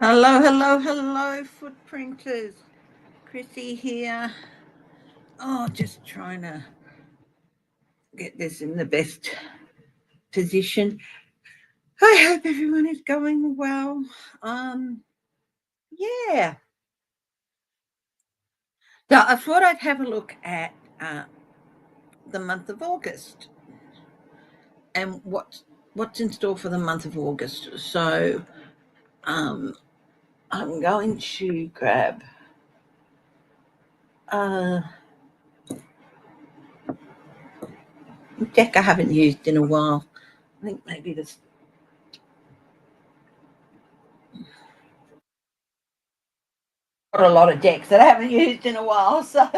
Hello, hello, hello, footprinters. Chrissy here. Oh, just trying to get this in the best position. I hope everyone is going well. Yeah. So I thought I'd have a look at the month of August and what's in store for the month of August. So I'm going to grab a deck I haven't used in a while. I think maybe this. Got a lot of decks that I haven't used in a while, so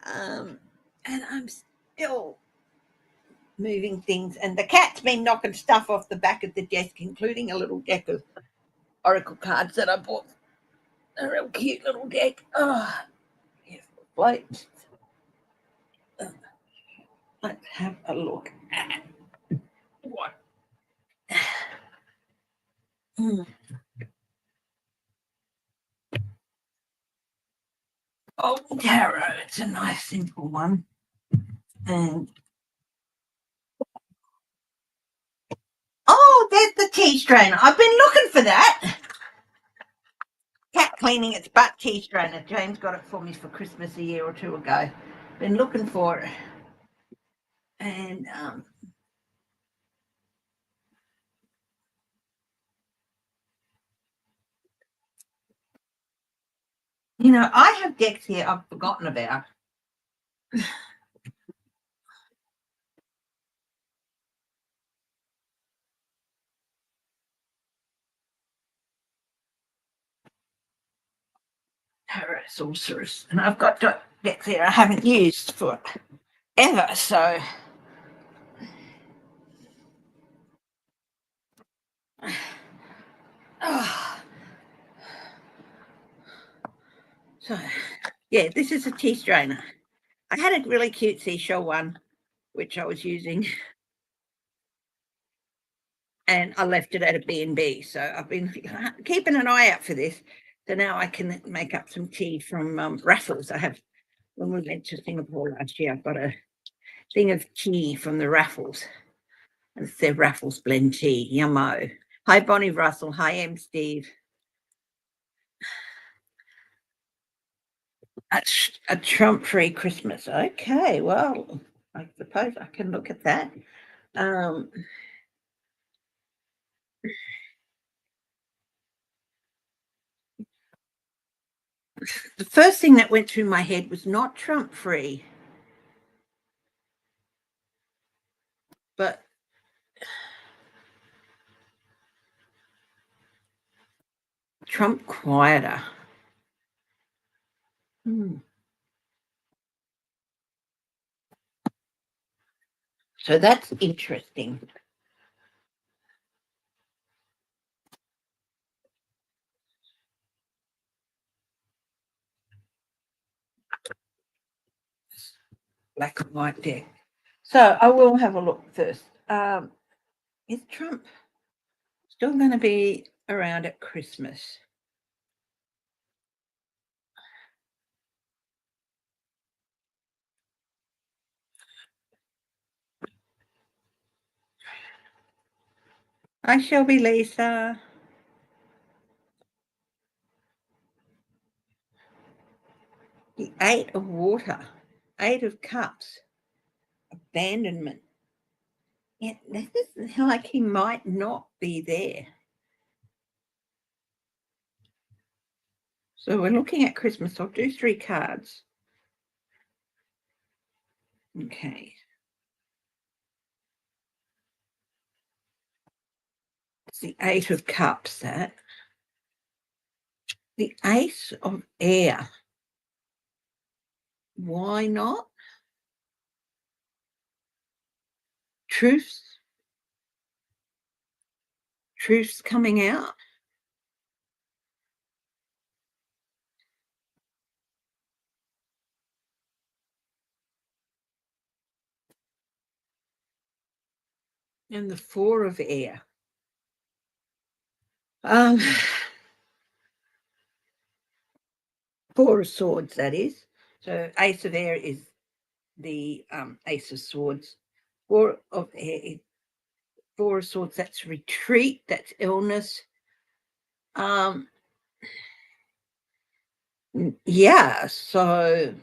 and I'm still moving things, and the cat's been knocking stuff off the back of the desk, including a little deck of oracle cards that I bought. A real cute little deck. Oh, yes, wait. Let's have a look at what. Oh, tarot. It's a nice, simple one. And oh, there's the tea strainer. I've been looking for that. Cat cleaning its butt tea strainer. James got it for me for Christmas a year or two ago. Been looking for it. And I have decks here I've forgotten about. Tarot Sorceress. And I've got decks here I haven't used for ever, so so yeah, this is a tea strainer. I had a really cute seashell one which I was using, and I left it at a B&B. So I've been keeping an eye out for this. So now I can make up some tea from raffles. I have, when we went to Singapore last year, I've got a thing of tea from the raffles. And it's their raffles blend tea. Yummo. Hi, Bonnie Russell. Hi, M. Steve. A Trump-free Christmas. Okay, well, I suppose I can look at that. The first thing that went through my head was not Trump-free, but Trump quieter. So that's interesting. Black and white deck. So I will have a look first. Is Trump still going to be around at Christmas? Hi, Shelby Lisa. The Eight of Water, Eight of Cups, abandonment. Yeah, this is like he might not be there. So we're looking at Christmas. I'll do 3 cards. Okay. It's the Eight of Cups, that. The Ace of Air. Why not? Truths coming out. And the Four of Air. Um, Four of Swords, that is. So Ace of Air is the Ace of Swords. Four of Air, Four of Swords, that's retreat, that's illness. Yeah, so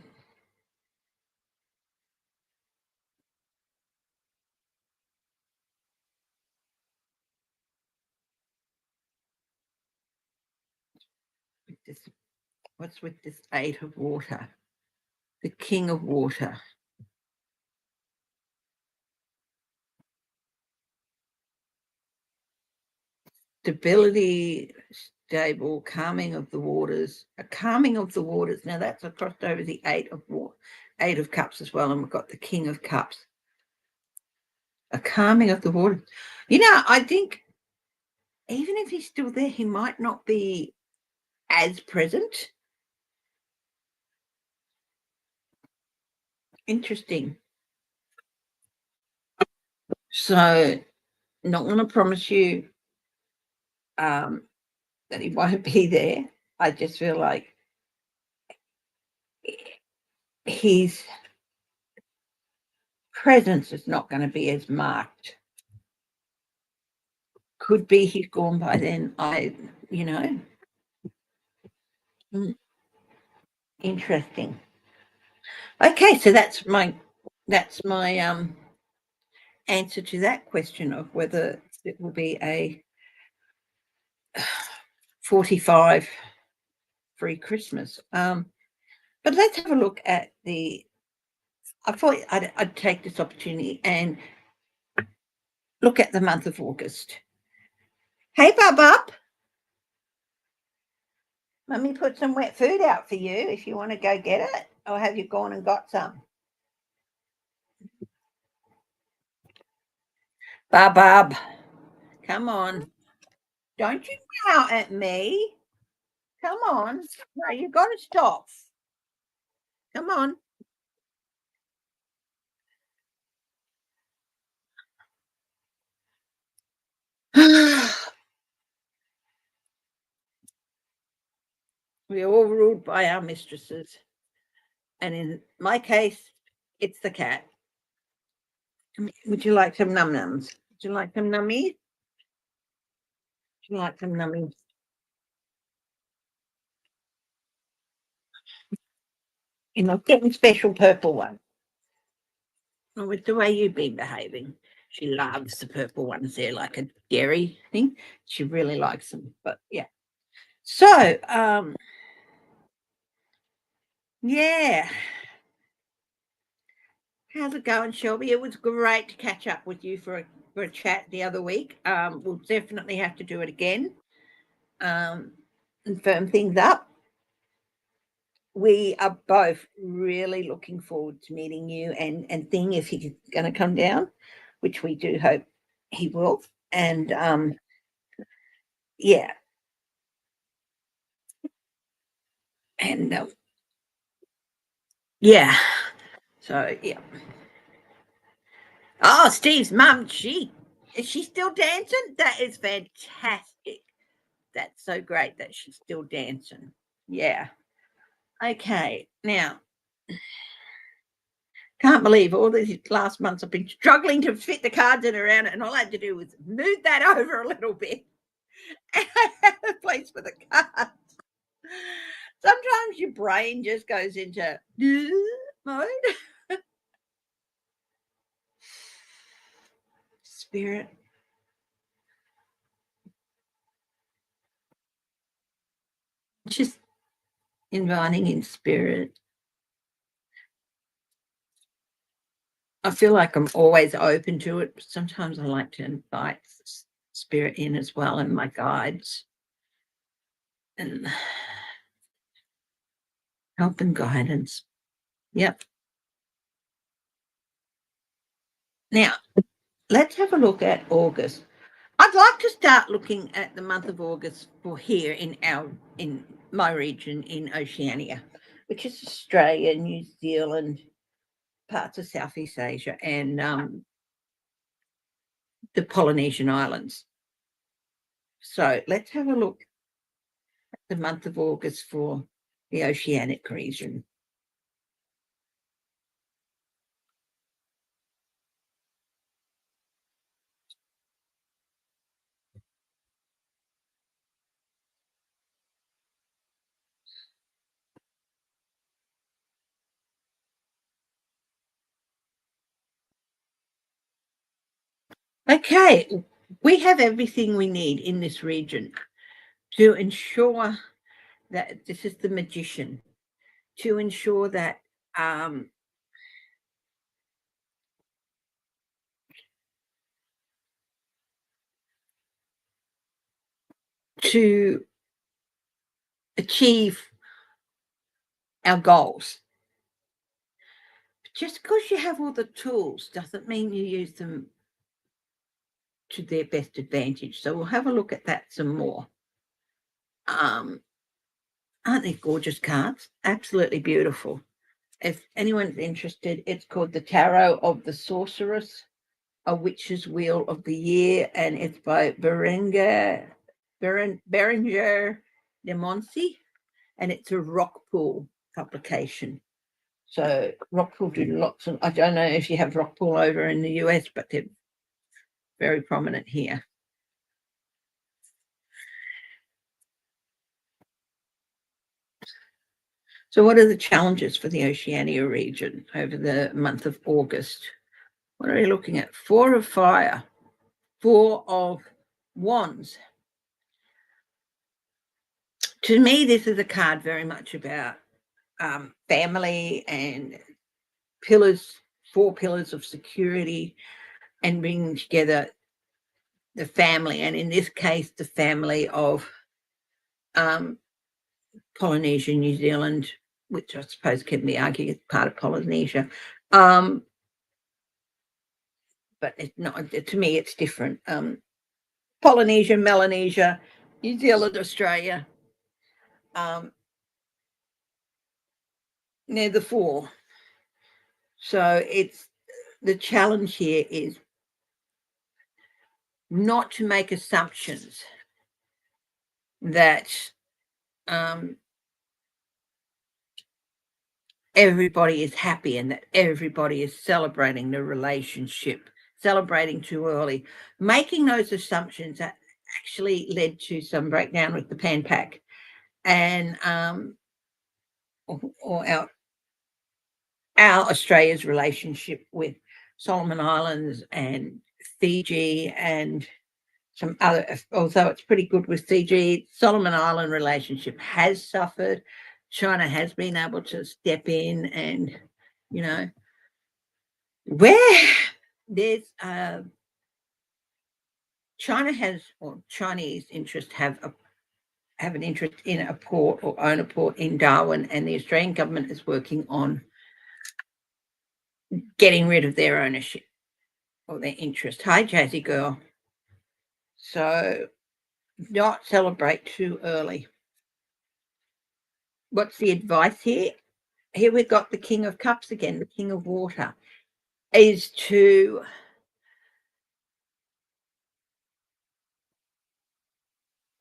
what's with this Eight of Water? The King of Water. Stability, stable, calming of the waters. A calming of the waters. Now that's across over the Eight of Cups as well, and we've got the King of Cups. A calming of the waters. I think even if he's still there, he might not be as present. Interesting. So, not going to promise you that he won't be there. I just feel like his presence is not going to be as marked. Could be he's gone by then. Interesting. Okay, so that's my answer to that question of whether it will be a 45 free Christmas. But let's have a look at I thought I'd take this opportunity and look at the month of August. Hey, Bub. Let me put some wet food out for you if you want to go get it, or have you gone and got some? Bub, come on. Don't you meow at me. Come on. No, you've got to stop. Come on. We're all ruled by our mistresses. And in my case, it's the cat. Would you like some num-nums? Would you like some nummies? Would you like some nummies? Getting special purple one. Well, with the way you've been behaving, she loves the purple ones. They're like a dairy thing. She really likes them. But yeah. So, yeah. How's it going, Shelby? It was great to catch up with you for a chat the other week. We'll definitely have to do it again and firm things up. We are both really looking forward to meeting you and Thing if he's going to come down, which we do hope he will. And yeah, and yeah. So yeah. Oh, Steve's mum, is she still dancing? That is fantastic. That's so great that she's still dancing. Yeah. Okay. Now, can't believe all these last months I've been struggling to fit the cards in around it, and all I had to do was move that over a little bit. And I had a place for the cards. Sometimes your brain just goes into mode. Spirit. Just inviting in spirit. I feel like I'm always open to it, but sometimes I like to invite spirit in as well, and my guides and help and guidance. Yep. Now, let's have a look at August. I'd like to start looking at the month of August for here in my region in Oceania, which is Australia, New Zealand, parts of Southeast Asia, and the Polynesian Islands. So let's have a look at the month of August for the Oceanic region. Okay, we have everything we need in this region to ensure that this is the magician, to ensure that um, to achieve our goals. Just because you have all the tools doesn't mean you use them to their best advantage. So we'll have a look at that some more. Aren't they gorgeous cards? Absolutely beautiful. If anyone's interested, it's called the Tarot of the Sorceress, A Witch's Wheel of the Year, and it's by Berenger de Moncy, and it's a Rockpool publication. So Rockpool do lots of, I don't know if you have Rockpool over in the US, but they're very prominent here. So what are the challenges for the Oceania region over the month of August? What are we looking at? 4 of Fire, 4 of Wands. To me, this is a card very much about family and pillars, 4 pillars of security, and bringing together the family, and in this case, the family of Polynesia, New Zealand, which I suppose can be argued as part of Polynesia. But it's not, to me, it's different. Polynesia, Melanesia, New Zealand, Australia. They're the 4. So it's the challenge here is not to make assumptions that everybody is happy and that everybody is celebrating the relationship, celebrating too early. Making those assumptions that actually led to some breakdown with the Pan Pac and or our Australia's relationship with Solomon Islands and Fiji and some other, although it's pretty good with Fiji, Solomon Island relationship has suffered. China has been able to step in and, where there's China has, or Chinese interests have an interest in a port or own a port in Darwin, and the Australian government is working on getting rid of their ownership or their interest. Hi, Jazzy girl. So not celebrate too early. What's the advice here? Here we've got the King of Cups again, the King of Water, is to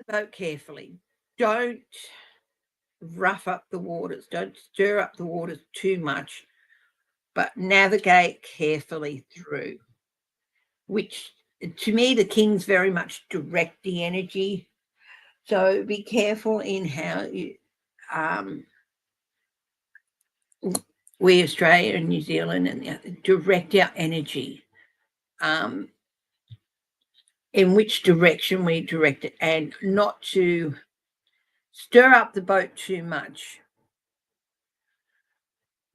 vote carefully. Don't rough up the waters. Don't stir up the waters too much, but navigate carefully through, which to me, the King's very much directing energy. So be careful in how you, we, Australia and New Zealand, and direct our energy, in which direction we direct it, and not to stir up the boat too much.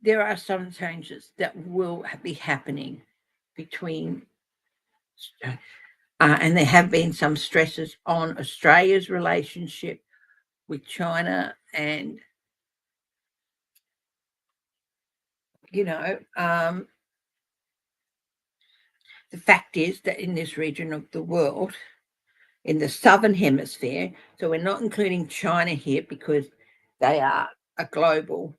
There are some changes that will be happening between, and there have been some stresses on Australia's relationship with China, and the fact is that in this region of the world, in the southern hemisphere, so we're not including China here because they are a global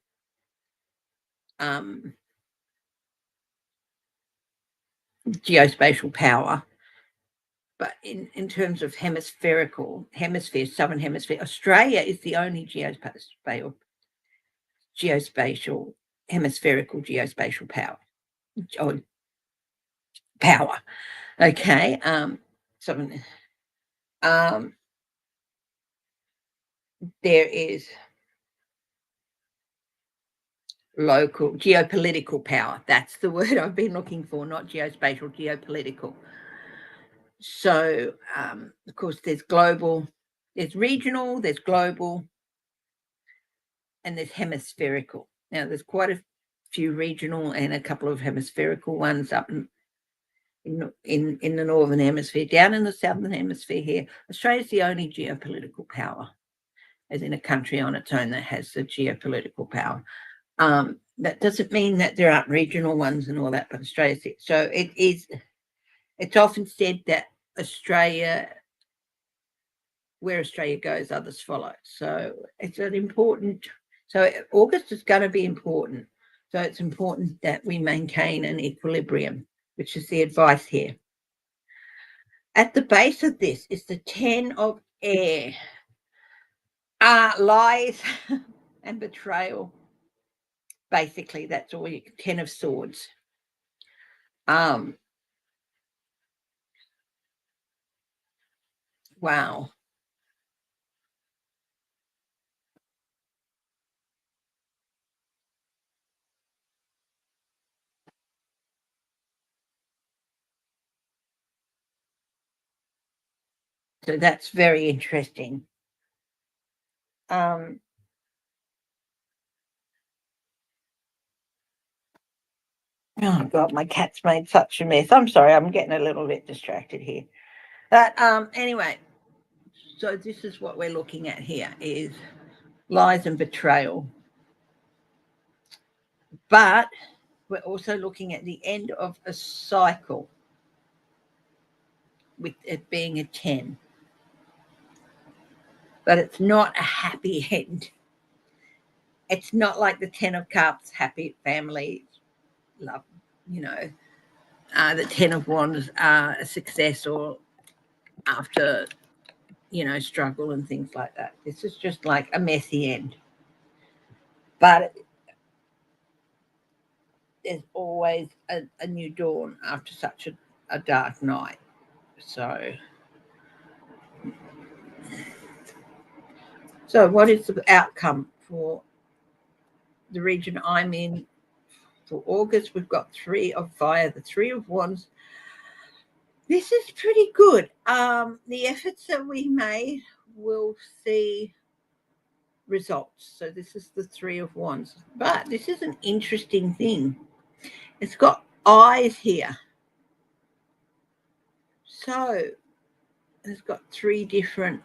geospatial power. but in terms of hemisphere, southern hemisphere, Australia is the only geospatial hemispherical geospatial power. Or power. Okay. There is local geopolitical power. That's the word I've been looking for, not geospatial, geopolitical. So, of course, there's global, there's regional, there's global, and there's hemispherical. Now, there's quite a few regional and a couple of hemispherical ones up in the northern hemisphere. Down in the southern hemisphere here, Australia's the only geopolitical power, as in a country on its own that has the geopolitical power. That doesn't mean that there aren't regional ones and all that, but Australia's it. So it's often said that where Australia goes, others follow. So it's an important, so August is going to be important. So it's important that we maintain an equilibrium, which is the advice here. At the base of this is the 10 of air. Lies and betrayal. Basically, that's all 10 of swords. Wow. So that's very interesting. Oh God, my cat's made such a mess. I'm sorry, I'm getting a little bit distracted here. But anyway, so this is what we're looking at here is lies and betrayal. But we're also looking at the end of a cycle with it being a 10. But it's not a happy end. It's not like the 10 of cups, happy family, love, the 10 of wands, a success or after, struggle and things like that. This is just like a messy end. But there's always a new dawn after such a dark night. So what is the outcome for the region I'm in for August? We've got 3 of fire, the 3 of wands. This is pretty good. The efforts that we made will see results. So this is the 3 of wands. But this is an interesting thing. It's got eyes here. So it's got 3 different.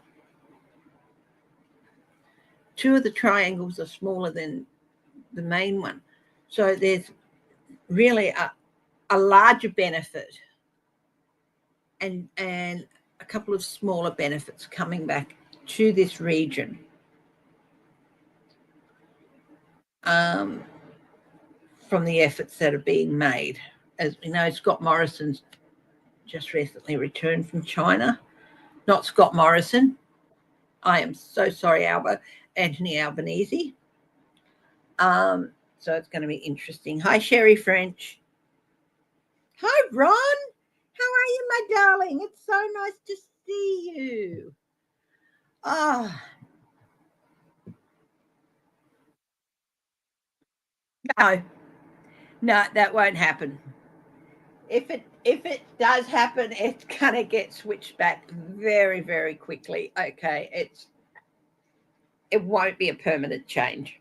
2 of the triangles are smaller than the main one. So there's really a larger benefit and a couple of smaller benefits coming back to this region. From the efforts that are being made. As we know, Scott Morrison's just recently returned from China. Not Scott Morrison. I am so sorry, Anthony Albanese. So it's going to be interesting. Hi, Sherry French. Hi, Ron. How are you, my darling? It's so nice to see you. No, that won't happen. If it does happen, it's gonna get switched back very, very quickly. Okay, it won't be a permanent change.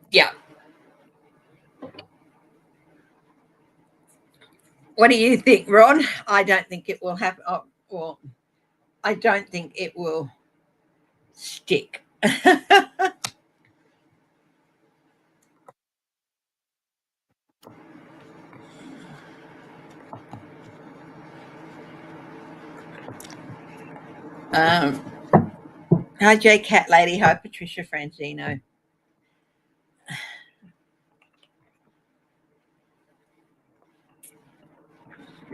Yeah. What do you think, Ron? I don't think it will happen. Well, I don't think it will stick. Hi, J Cat Lady. Hi, Patricia Franzino.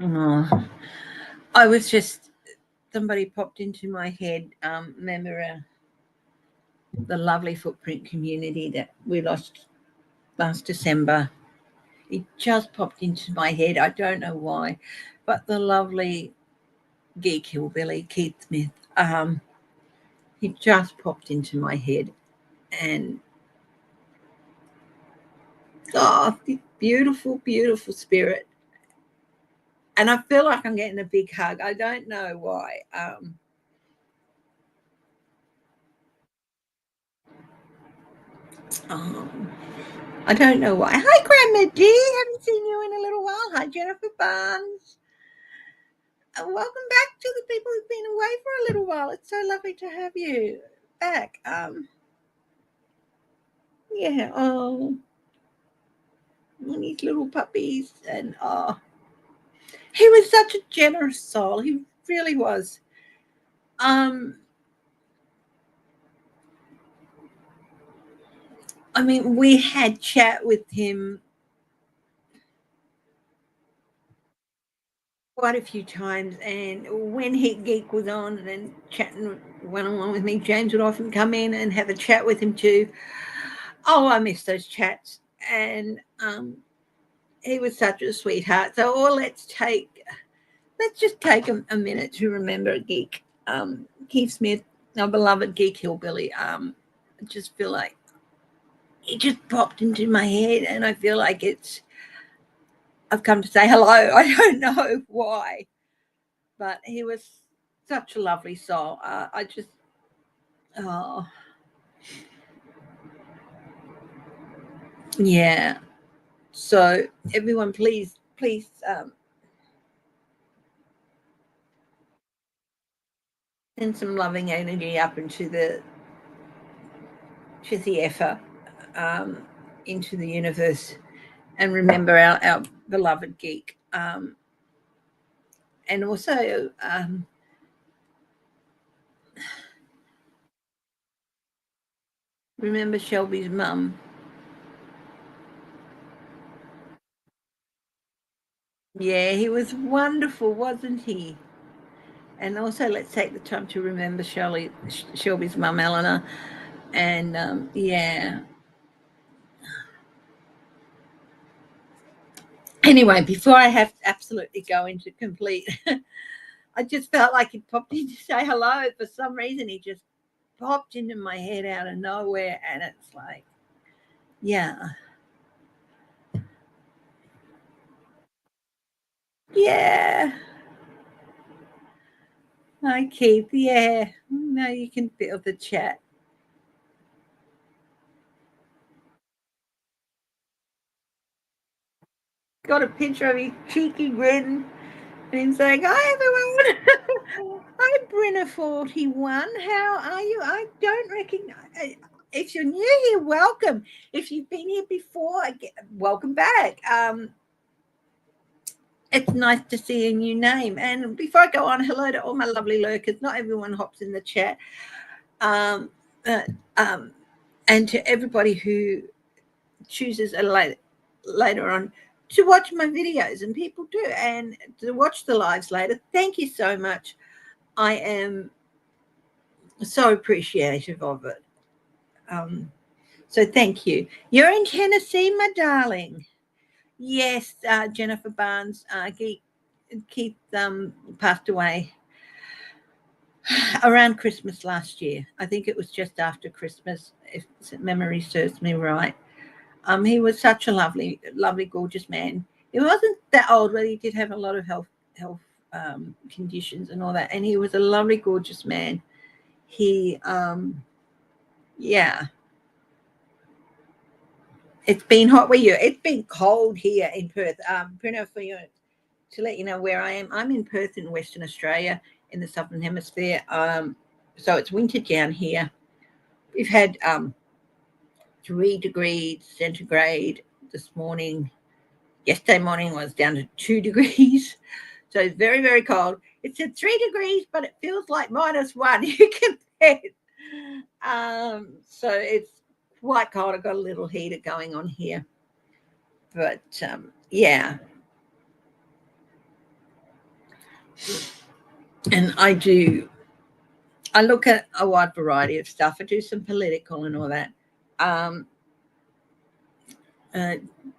Oh, I was just, somebody popped into my head. Remember the lovely FootPrint community that we lost last December? It just popped into my head. I don't know why, but the lovely geek hillbilly Keith Smith. He just popped into my head, and oh, beautiful, beautiful spirit. And I feel like I'm getting a big hug. I don't know why. Um, I don't know why. Hi, Grandma D. Haven't seen you in a little while. Hi, Jennifer Barnes. Welcome back to the people who've been away for a little while. It's so lovely to have you back. Yeah. Oh, these little puppies, and oh, he was such a generous soul. He really was. Um, I mean, we had chat with him quite a few times, and when Hit Geek was on and chatting one on one with me, James would often come in and have a chat with him too. Oh, I miss those chats, and he was such a sweetheart. So, let's just take a minute to remember a geek, Keith Smith, our beloved geek hillbilly. I just feel like it just popped into my head, and I feel like I've come to say hello. I don't know why, but he was such a lovely soul. I just, oh, yeah. So everyone, please, send some loving energy up to the effort, um, into the universe, and remember our beloved geek. And also, remember Shelby's mum. Yeah, he was wonderful, wasn't he? And also, let's take the time to remember Shelby's mum, Eleanor. And yeah. Anyway, before I have to absolutely go into complete, I just felt like he popped in to say hello. For some reason, he just popped into my head out of nowhere. And it's like, yeah, yeah. Hi, Keith. Yeah. Now you can feel the chat. Got a picture of his cheeky grin. And he's like, hi, everyone. I'm Brenna41. How are you? I don't recognize. If you're new here, welcome. If you've been here before, welcome back. It's nice to see a new name. And before I go on, hello to all my lovely lurkers. Not everyone hops in the chat. Um, uh, um, and to everybody who chooses later on to watch my videos, and people do, and to watch the lives later. Thank you so much. I am so appreciative of it. So thank you. You're in Tennessee, my darling. Yes, Jennifer Barnes, Keith passed away around Christmas last year. I think it was just after Christmas, if memory serves me right. He was such a lovely, lovely, gorgeous man. He wasn't that old, but he did have a lot of health conditions and all that. And he was a lovely, gorgeous man. He, yeah, it's been hot where you. It's been cold here in Perth. Bruno, for you to let you know where I am. I'm in Perth in Western Australia in the Southern Hemisphere. So it's winter down here. We've had 3 degrees centigrade this morning. Yesterday morning was down to 2 degrees. So it's very, very cold. It said 3 degrees, but it feels like -1. You can bet. So it's quite cold. I've got a little heater going on here. But yeah. And I look at a wide variety of stuff. I do some political and all that.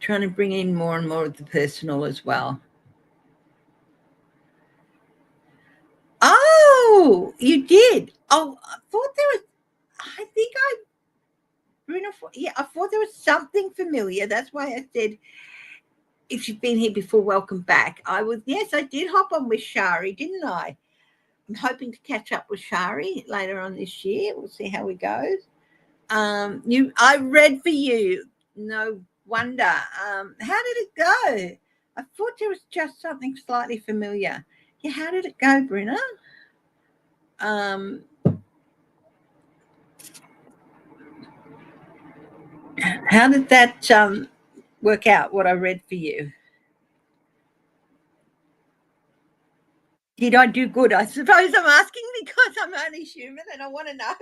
Trying to bring in more and more of the personal as well. Oh, you did. Oh, I thought there was. I think I. Bruno, yeah, I thought there was something familiar. That's why I said, if you've been here before, welcome back. Yes, I did hop on with Shari, didn't I? I'm hoping to catch up with Shari later on this year. We'll see how it goes. I read for you. No wonder. How did it go? I thought there was just something slightly familiar. Yeah, how did it go, Brina? How did that work out? What I read for you? Did I do good? I suppose I'm asking because I'm only human and I want to know.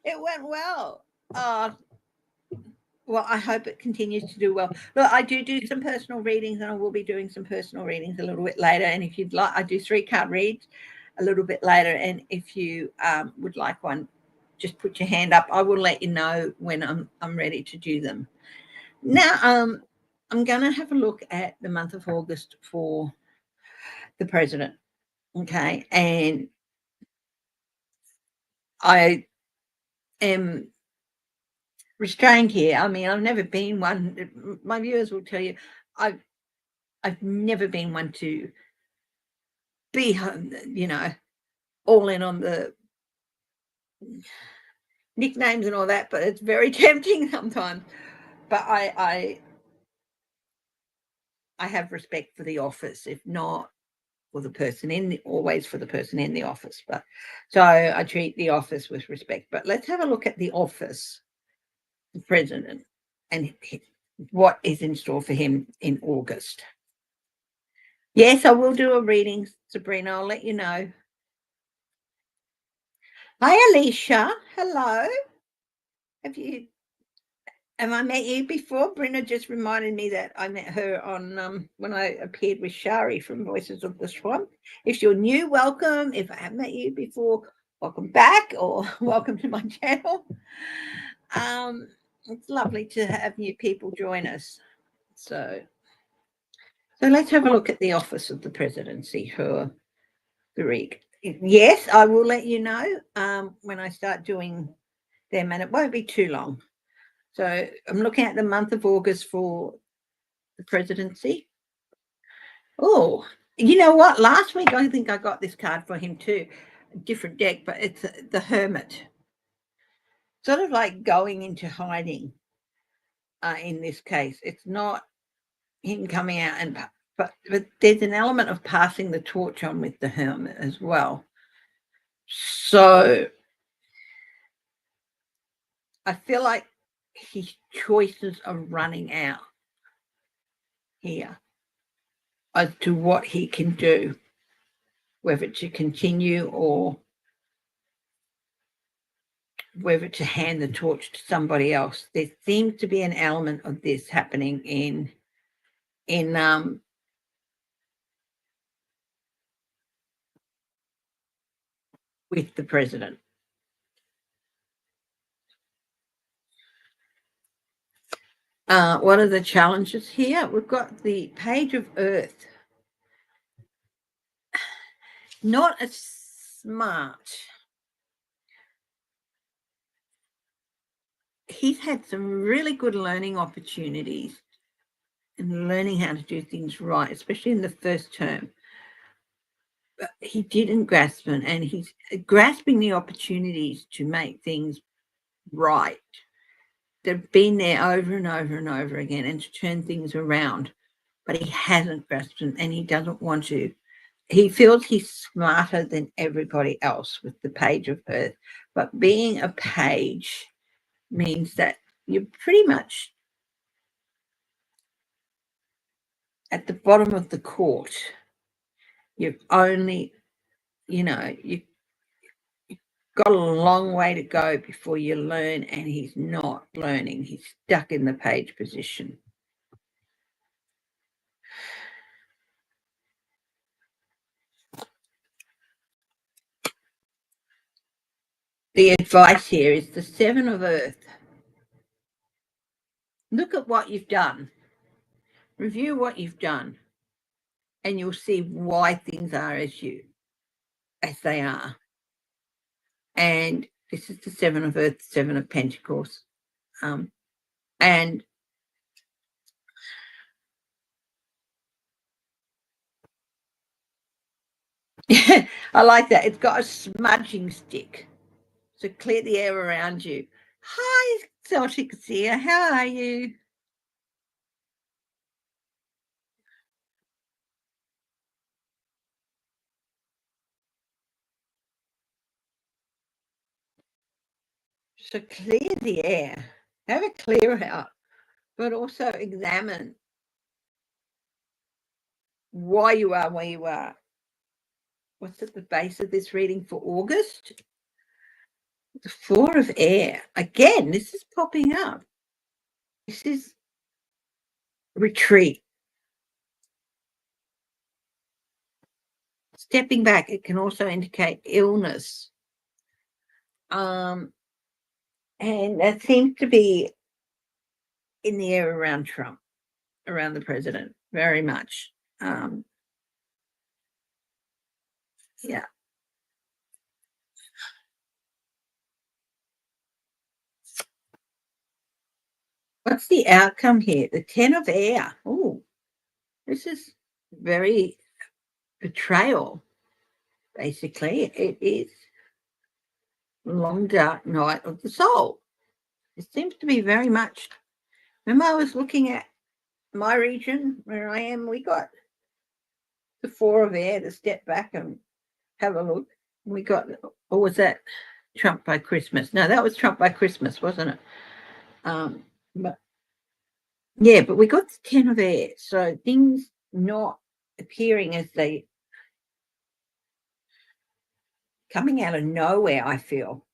It went well. Well, I hope it continues to do well. Look, I do some personal readings, and I will be doing some personal readings a little bit later. And if you'd like, I do 3-card reads a little bit later. And if you would like one, just put your hand up. I will let you know when I'm ready to do them. Now, I'm going to have a look at the month of August for the president. Okay, and I am restrained here. I mean, I've never been one. My viewers will tell you, I've never been one to be, all in on the nicknames and all that, but it's very tempting sometimes. But I have respect for the office, if not for the person always for the person in the office. But so I treat the office with respect. But let's have a look at the office, the president, and what is in store for him in August. Yes, I will do a reading, Sabrina. I'll let you know. Hi, Alicia. Hello. Have I met you before? Brina just reminded me that I met her on when I appeared with Shari from Voices of the Swamp. If you're new, welcome. If I have met you before, welcome back or welcome to my channel. It's lovely to have new people join us. So let's have a look at the office of the presidency for the week. Yes, I will let you know when I start doing them, and it won't be too long. So I'm looking at the month of August for the presidency. Oh, you know what? Last week, I think I got this card for him too. A different deck, but it's the Hermit. Sort of like going into hiding in this case. It's not him coming out but there's an element of passing the torch on with the Hermit as well. So I feel like his choices are running out here as to what he can do, whether to continue or whether to hand the torch to somebody else. There seems to be an element of this happening in with the president. What are the challenges here? We've got the Page of Earth. Not as smart. He's had some really good learning opportunities and learning how to do things right, especially in the first term. But he didn't grasp it, and he's grasping the opportunities to make things right. They've been there over and over and over again and to turn things around, but he hasn't grasped them and he doesn't want to. He feels he's smarter than everybody else with the Page of Earth, but being a page means that you're pretty much at the bottom of the court. You've only, you've got a long way to go before you learn, and he's not learning. He's stuck in the page position. the advice here is the Seven of Earth. Look at what you've done. Review what you've done, and you'll see why things are as they are. And this is the Seven of Earth, Seven of Pentacles. And I like that. It's got a smudging stick. So clear the air around you. Hi, Celtics here. How are you? So clear the air. Have a clear out, but also examine why you are where you are. What's at the base of this reading for August? The Four of Air. Again, this is popping up. This is retreat. Stepping back. It can also indicate illness. And that seems to be in the air around Trump, around the president, very much. Yeah. What's the outcome here? The Ten of Air. Oh, this is very betrayal, basically. It is long dark night of the soul. It seems to be very much. Remember, I was looking at my region where I am. We got the Four of Air to step back and have a look. We got, or was that Trump by Christmas? No, that was Trump by Christmas, wasn't it? But yeah, but we got the Ten of Air. So things not appearing as they coming out of nowhere, I feel.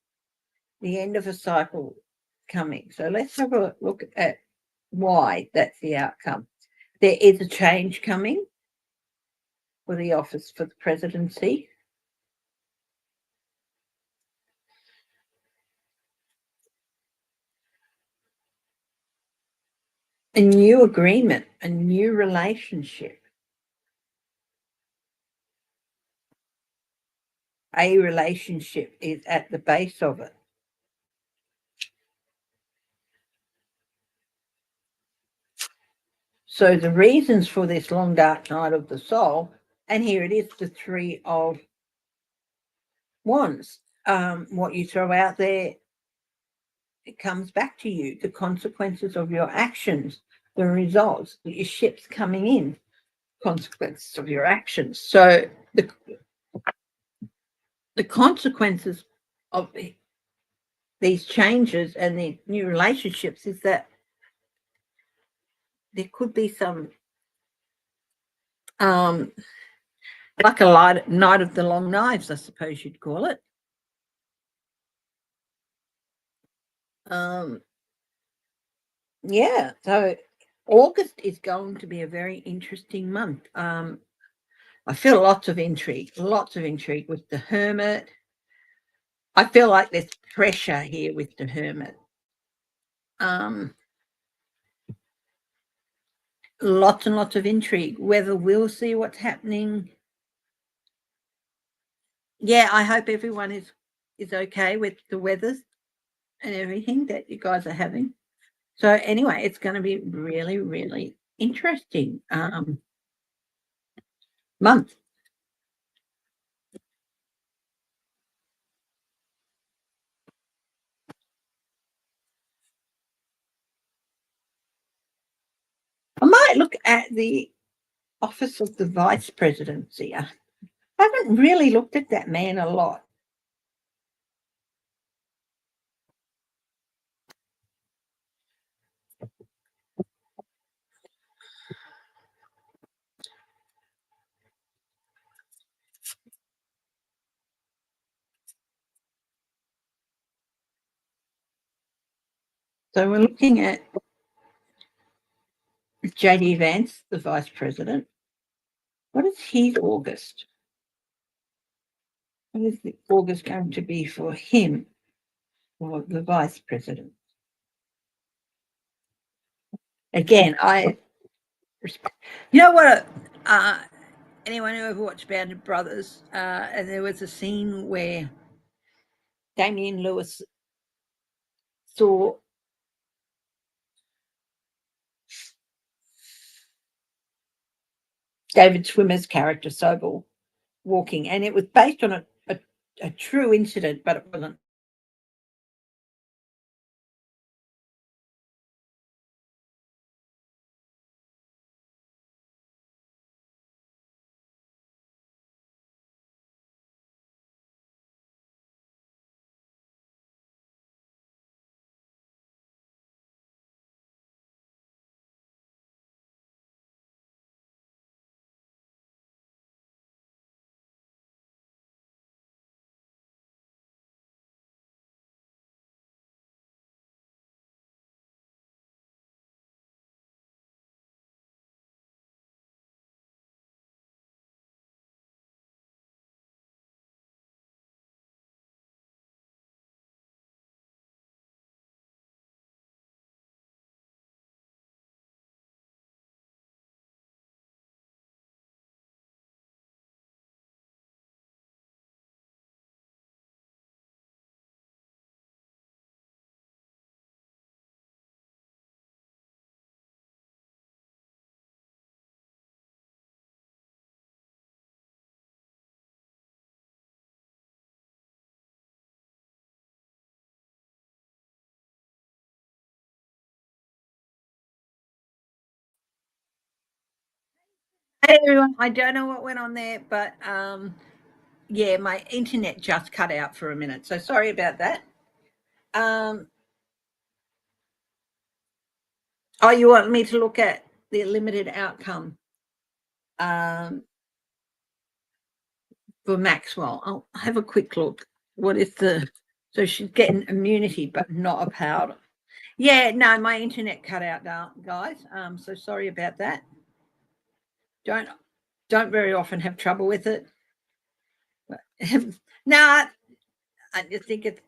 The end of a cycle coming. So let's have a look at why that's the outcome. There is a change coming for the office for the presidency. A new agreement, a new relationship. A relationship is at the base of it. So the reasons for this long dark night of the soul, and here it is, the Three of Wands. What you throw out there, it comes back to you. The consequences of your actions, the results, your ship's coming in, consequences of your actions. So the consequences of these changes and the new relationships is that there could be some like a night of the long knives, I suppose you'd call it. Yeah, so August is going to be a very interesting month. I feel lots of intrigue with the Hermit. I feel like there's pressure here with the Hermit. Lots and lots of intrigue. Whether we'll see what's happening. Yeah, I hope everyone is okay with the weathers and everything that you guys are having. So anyway, it's going to be really, really interesting month. I might look at the office of the vice presidency. I haven't really looked at that man a lot. So we're looking at JD Vance, the vice president. What is his August? What is the August going to be for him? or the vice president. Again, you know what? Anyone who ever watched Band of Brothers, and there was a scene where Damien Lewis saw David Schwimmer's character Sobel walking, and it was based on a true incident, but it wasn't. Hey everyone, I don't know what went on there, but yeah, my internet just cut out for a minute, so sorry about that. Oh, you want me to look at the limited outcome for Maxwell? I'll have a quick look. What is so she's getting immunity, but not a powder. Yeah, no, my internet cut out, guys. So sorry about that. Don't very often have trouble with it. No, I just think it's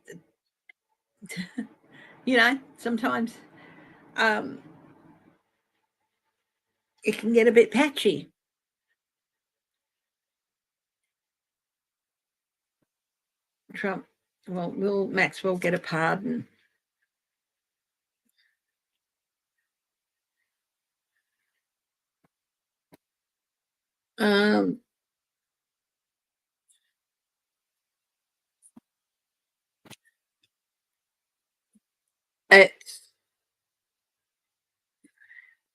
sometimes it can get a bit patchy. Trump, well, will Maxwell get a pardon? It's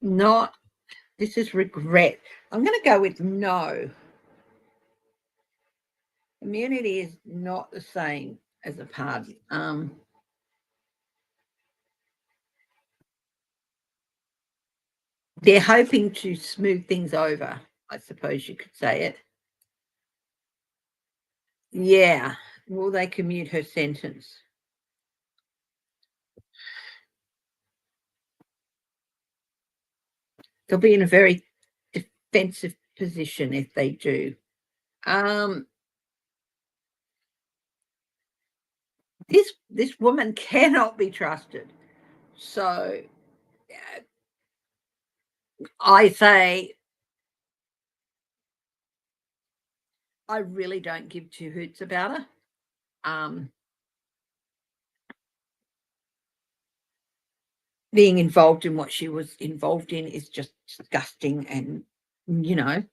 not. This is regret. I'm going to go with no. Immunity is not the same as a pardon. They're hoping to smooth things over, I suppose you could say it. Yeah. Will they commute her sentence? They'll be in a very defensive position if they do. This woman cannot be trusted. So I say I really don't give two hoots about her. Being involved in what she was involved in is just disgusting, and um,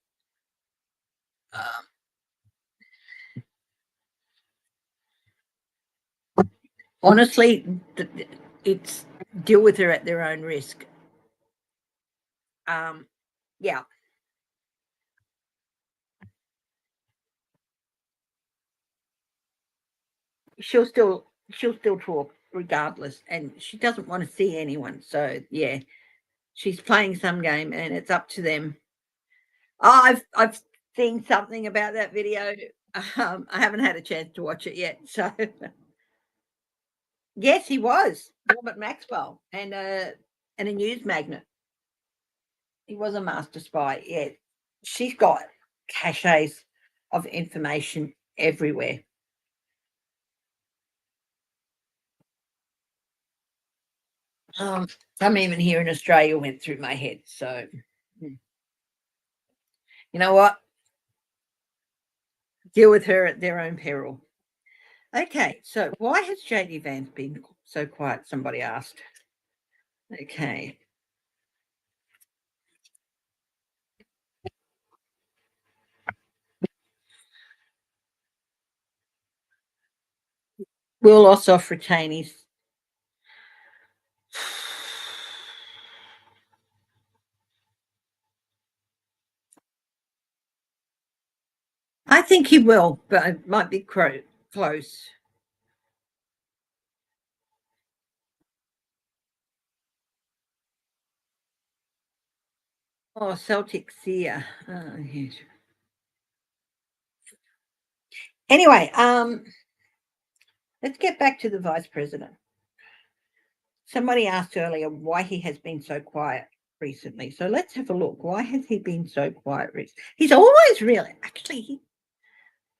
honestly, it's deal with her at their own risk. Yeah, she'll still talk regardless, and she doesn't want to see anyone. So yeah, she's playing some game, and it's up to them. I've seen something about that video. I haven't had a chance to watch it yet. So yes, he was Robert Maxwell, and a news magnate. He was a master spy. Yeah, she's got caches of information everywhere. Some even here in Australia went through my head. So, you know what? Deal with her at their own peril. Okay, so why has JD Vance been so quiet? Somebody asked. Okay. Will Ossoff retain his? I think he will, but it might be close. Oh, Celtic Seer. Oh, yes. Anyway, let's get back to the vice president. Somebody asked earlier why he has been so quiet recently. So let's have a look. Why has he been so quiet recently? He's always really, actually,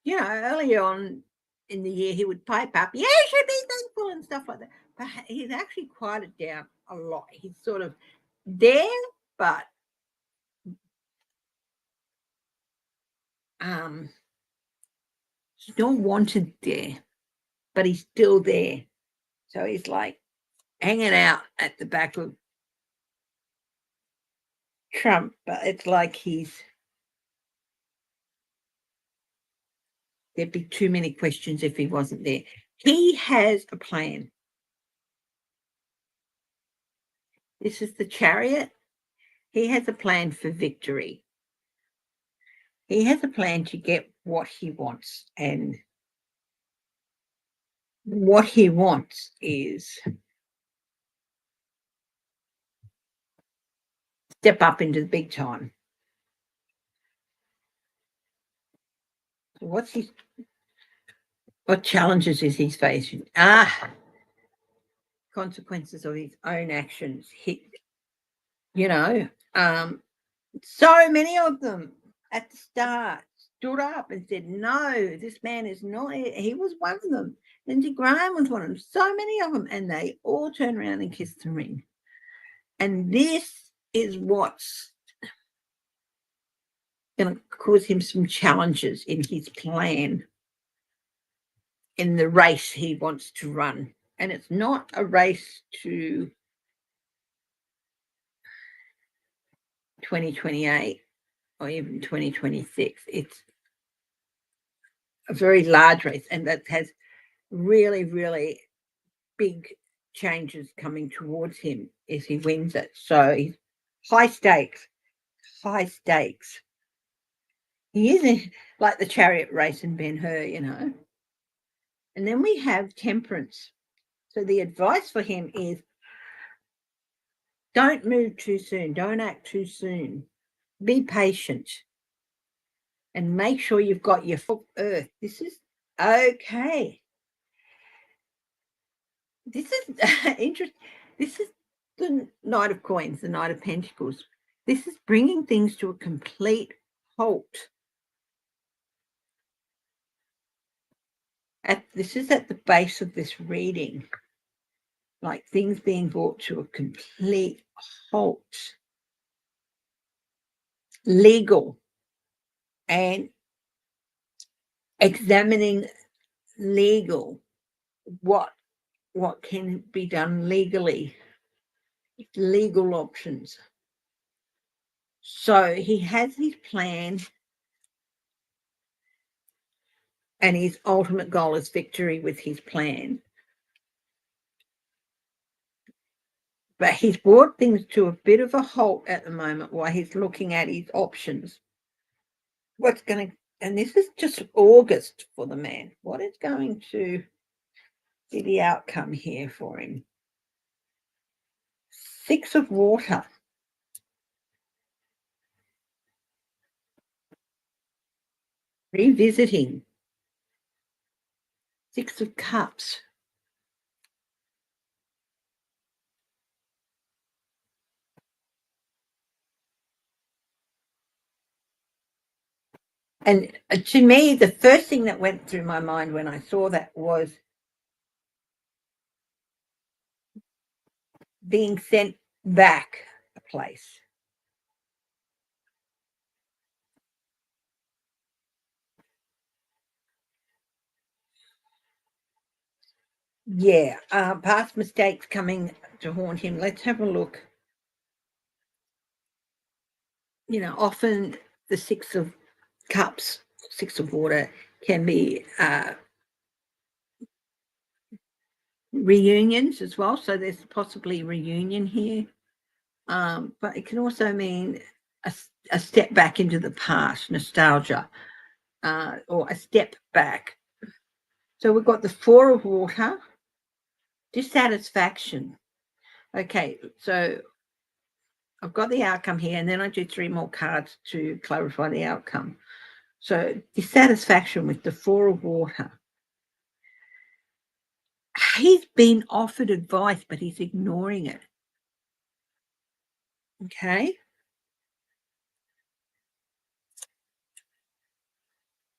earlier on in the year, he would pipe up, yeah, you should be thankful and stuff like that. But he's actually quieted down a lot. He's sort of there, but he's not wanted there, but he's still there. So he's like hanging out at the back of Trump, but it's like there'd be too many questions if he wasn't there. He has a plan. This is the Chariot. He has a plan for victory. He has a plan to get what he wants, and what he wants is step up into the big time. What challenges is he facing? Consequences of his own actions. So many of them at the start stood up and said, no, this man is not, he was one of them. Lindsey Graham was one of them, so many of them, and they all turned around and kissed the ring. And this is what's going to cause him some challenges in his plan, in the race he wants to run. And it's not a race to 2028 or even 2026. It's a very large race, and that has really, really big changes coming towards him if he wins it. So he's high stakes. He isn't like the Chariot race in Ben-Hur, And then we have Temperance. So the advice for him is don't move too soon. Don't act too soon. Be patient. And make sure you've got your foot earth. This is okay. This is interesting. This is the Knight of Coins, the Knight of Pentacles. This is bringing things to a complete halt. This is at the base of this reading, like things being brought to a complete halt. Legal and examining legal, what can be done legally, legal options. So he has his plan, and his ultimate goal is victory with his plan. But he's brought things to a bit of a halt at the moment while he's looking at his options. And this is just August for the man. What is going to be the outcome here for him? Six of Water. Revisiting. Six of Cups. And to me, the first thing that went through my mind when I saw that was being sent back a place. Yeah, past mistakes coming to haunt him. Let's have a look. You know, often the Six of Cups, Six of Water, can be reunions as well. So there's possibly reunion here. But it can also mean a step back into the past, nostalgia, or a step back. So we've got the Four of Water, dissatisfaction. Okay, so I've got the outcome here, and then I do 3 more cards to clarify the outcome. So dissatisfaction with the Four of Water. He's been offered advice, but he's ignoring it. Okay.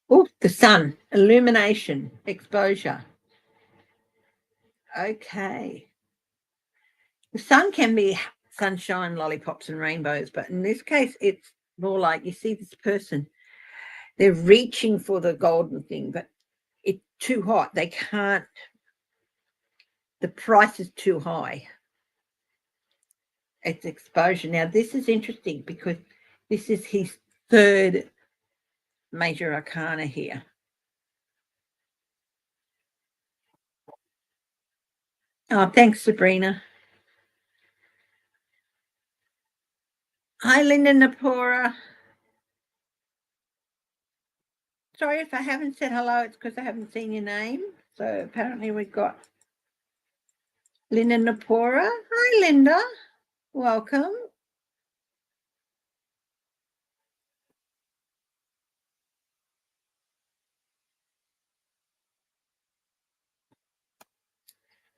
Oh, the sun, illumination, exposure. Okay. The sun can be sunshine, lollipops, and rainbows, but in this case, it's more like you see this person, they're reaching for the golden thing, but it's too hot. They can't, the price is too high. It's exposure. Now, this is interesting because this is his third major arcana here. Oh, thanks, Sabrina. Hi, Linda Napora. Sorry if I haven't said hello. It's because I haven't seen your name. So apparently we've got Linda Napora. Hi, Linda. Welcome.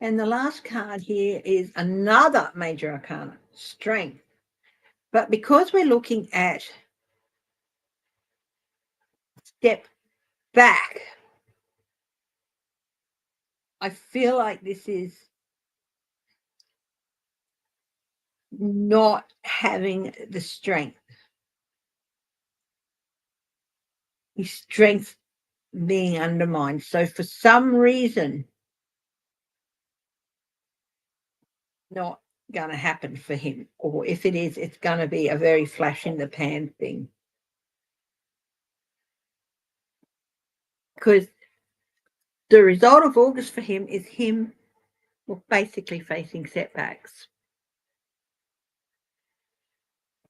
And the last card here is another major arcana, strength. But because we're looking at step back, I feel like this is not having the strength. His strength being undermined. So for some reason, not going to happen for him. Or if it is, it's going to be a very flash in the pan thing. Because the result of August for him is him basically facing setbacks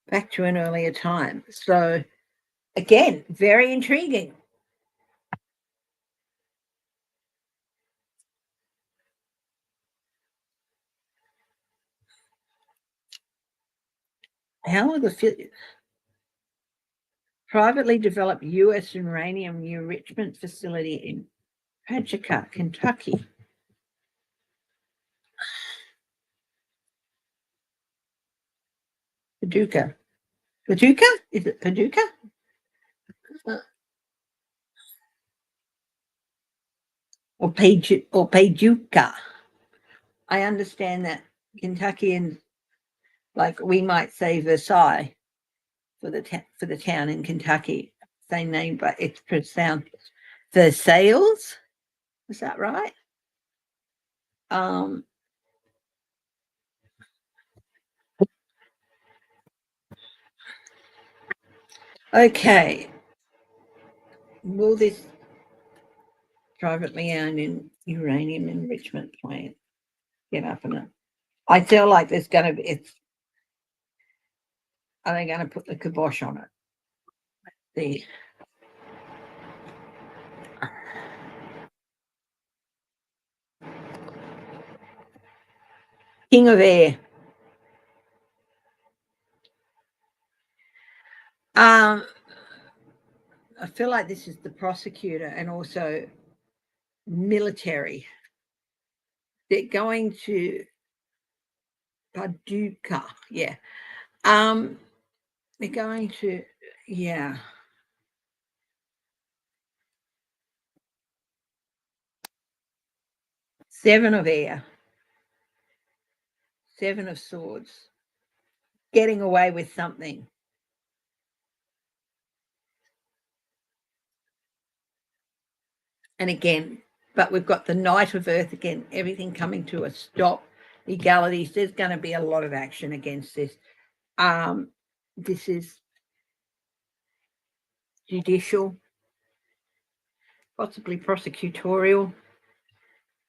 back to an earlier time. So again, very intriguing. How are the privately developed U.S. uranium enrichment facility in Paducah, Kentucky? Paducah. Paducah? Is it Paducah? Or Paducah? I understand that Kentuckians, like we might say Versailles for the town in Kentucky, same name, but it's pronounced Versailles. Is that right? Okay. Will this privately owned in uranium enrichment plant get up and up? I feel like there's going to be, are they going to put the kibosh on it? The King of Air. I feel like this is the prosecutor and also military. They're going to Paducah. Yeah. They're going to, yeah. Seven of Air. Seven of Swords. Getting away with something. And again, but we've got the Knight of Earth again, everything coming to a stop, legalities. There's going to be a lot of action against this. This is judicial, possibly prosecutorial.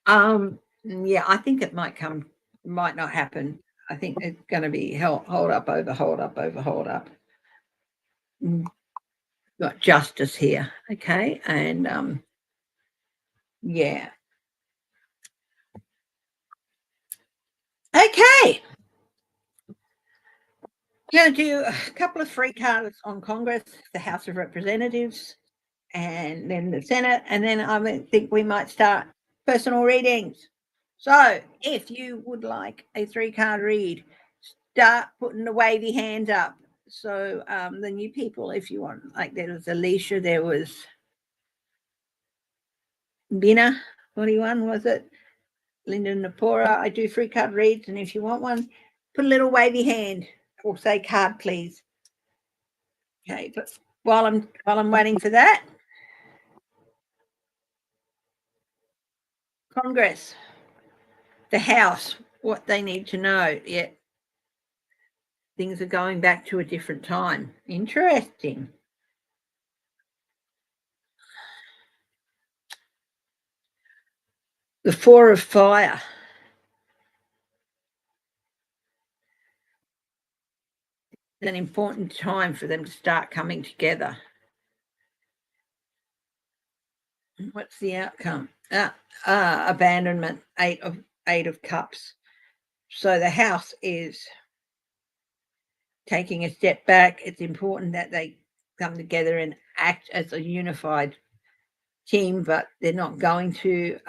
Yeah, I think it might not happen. I think it's going to be hold up over hold up over hold up. Got justice here, okay, and yeah, okay. I'm going to do a couple of free cards on Congress, the House of Representatives, and then the Senate, and then I think we might start personal readings. So if you would like a 3-card read, start putting the wavy hands up. So the new people, if you want, like there was Alicia, there was Bina, 41, was it? Linda Napora. I do 3-card reads, and if you want one, put a little wavy hand or say card, please. Okay, but while I'm waiting for that, Congress, the House, what they need to know. Yeah, things are going back to a different time. Interesting. The 4 of Fire. It's an important time for them to start coming together. What's the outcome? Abandonment. 8 of Cups. So the House is taking a step back. It's important that they come together and act as a unified team, but they're not going to.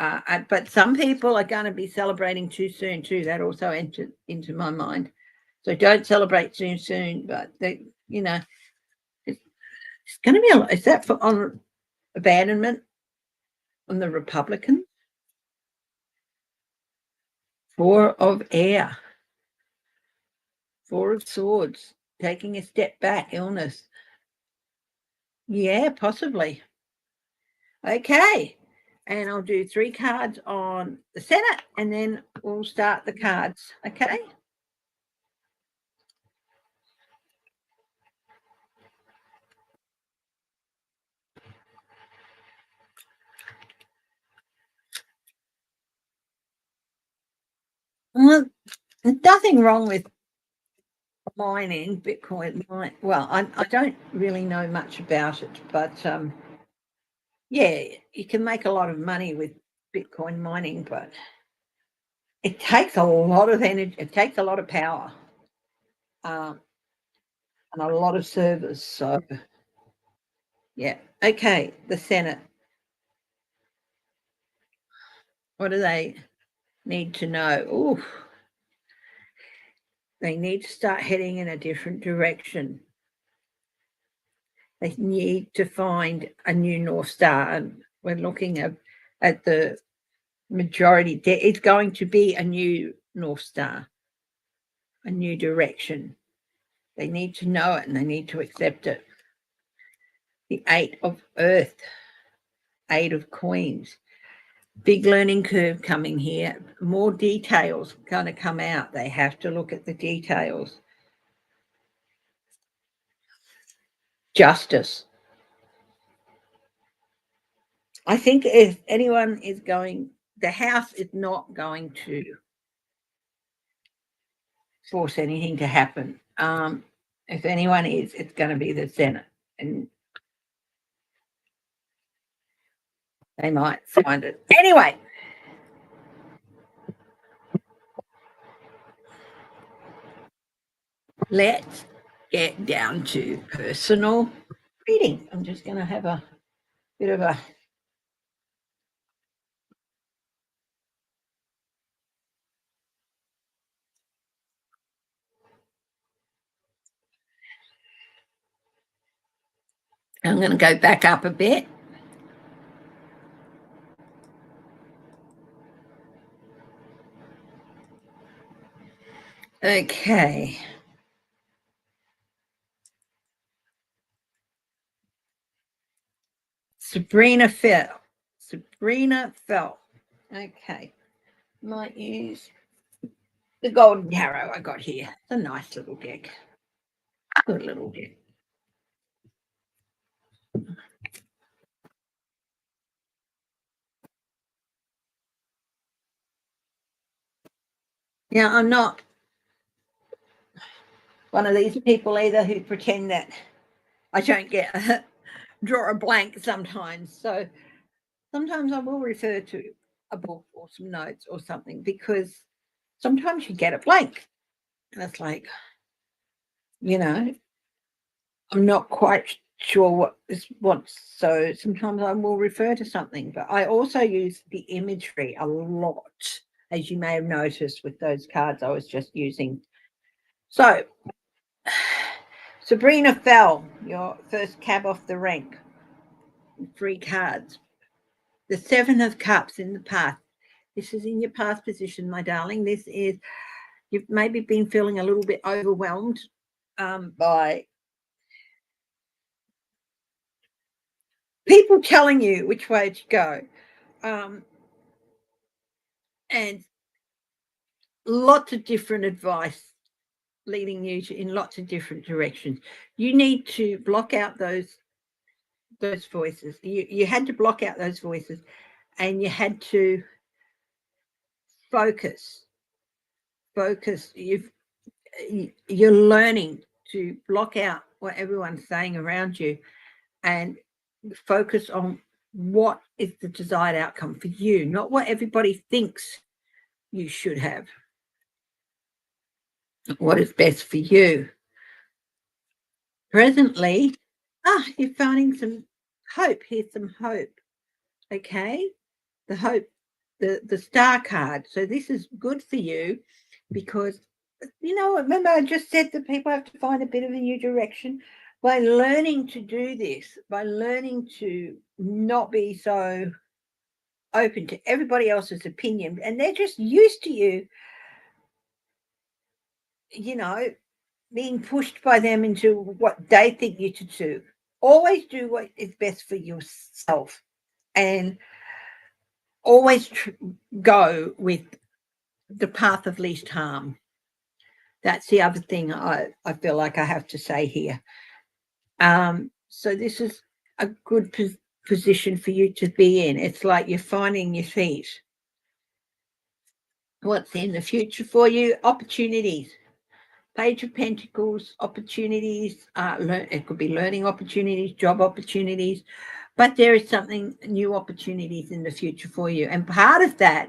But some people are going to be celebrating too soon too. That also entered into my mind. So don't celebrate too soon. But they, it's going to be a lot. Is that on abandonment on the Republicans? 4 of Air. 4 of Swords. Taking a step back. Illness. Yeah, possibly. Okay. And I'll do 3 cards on the Senate, and then we'll start the cards. Okay. Well, there's nothing wrong with mining Bitcoin. Well, I don't really know much about it, but yeah, you can make a lot of money with Bitcoin mining, but it takes a lot of energy. It takes a lot of power, and a lot of servers. So yeah, okay. The Senate. What do they need to know? Oh, they need to start heading in a different direction. They need to find a new North Star. And we're looking at the majority. It's going to be a new North Star, a new direction. They need to know it and they need to accept it. The 8 of Earth, 8 of Queens. Big learning curve coming here. More details going to come out. They have to look at the details. Justice. I think if anyone is going, the House is not going to force anything to happen. If anyone is, it's going to be the Senate, and they might find it. Anyway, let's get down to personal reading. I'm just going to have a bit of a I'm going to go back up a bit. Okay. Sabrina fell. Sabrina fell. Okay. Might use the golden tarot I got here. It's a nice little deck. Good little deck. Now, I'm not one of these people either who pretend that I don't get draw a blank sometimes. So sometimes I will refer to a book or some notes or something because sometimes you get a blank. And it's like, I'm not quite sure what this wants. So sometimes I will refer to something, but I also use the imagery a lot, as you may have noticed with those cards I was just using. So Sabrina fell, your first cab off the rank. 3 cards. The 7 of Cups in the past. This is in your past position, my darling. This is, you've maybe been feeling a little bit overwhelmed by people telling you which way to go. And lots of different advice leading you in lots of different directions. You need to block out those voices. You had to block out those voices, and you had to focus. You're learning to block out what everyone's saying around you and focus on what is the desired outcome for you, not what everybody thinks you should have. What is best for you. Presently, you're finding some hope. Here's some hope. Okay. The hope, the star card. So this is good for you because, remember I just said that people have to find a bit of a new direction. By learning to do this, by learning to not be so open to everybody else's opinion, and they're just used to you, being pushed by them into what they think you should do. Always do what is best for yourself, and always go with the path of least harm. That's the other thing I feel like I have to say here. So this is a good position for you to be in. It's like you're finding your feet. What's in the future for you? Opportunities. Page of Pentacles, opportunities. It could be learning opportunities, job opportunities, but there is something, new opportunities in the future for you. And part of that,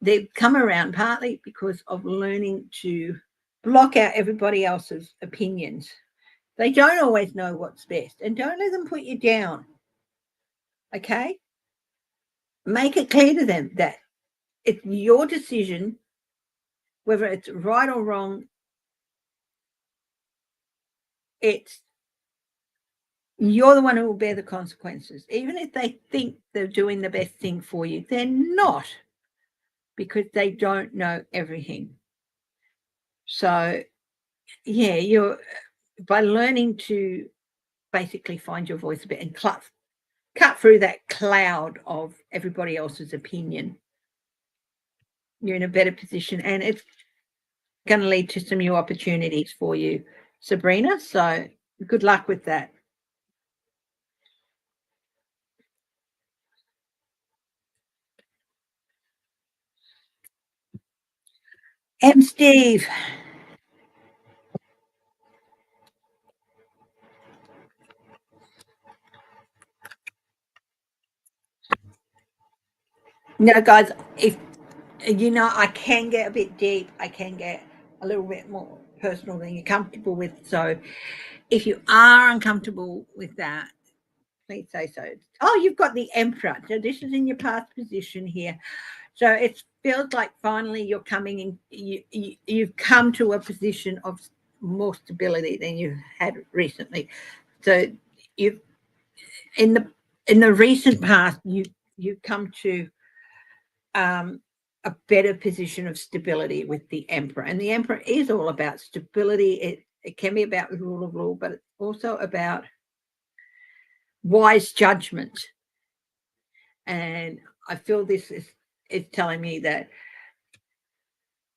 they've come around partly because of learning to block out everybody else's opinions. They don't always know what's best, and don't let them put you down. Okay? Make it clear to them that it's your decision, whether it's right or wrong. You're the one who will bear the consequences. Even if they think they're doing the best thing for you, they're not, because they don't know everything. So, yeah, you're, by learning to basically find your voice a bit and cut through that cloud of everybody else's opinion, you're in a better position, and it's going to lead to some new opportunities for you, Sabrina. So good luck with that. And Steve. No, guys, if I can get a bit deep. I can get a little bit more personal than you're comfortable with. So if you are uncomfortable with that, please say so. Oh, you've got the Emperor. So this is in your past position here. So it feels like finally you're coming in. You've come to a position of more stability than you had recently. So you've in the recent past you've come to a better position of stability with the Emperor. And the Emperor is all about stability. It can be about the rule of law, but it's also about wise judgment. And I feel this is telling me that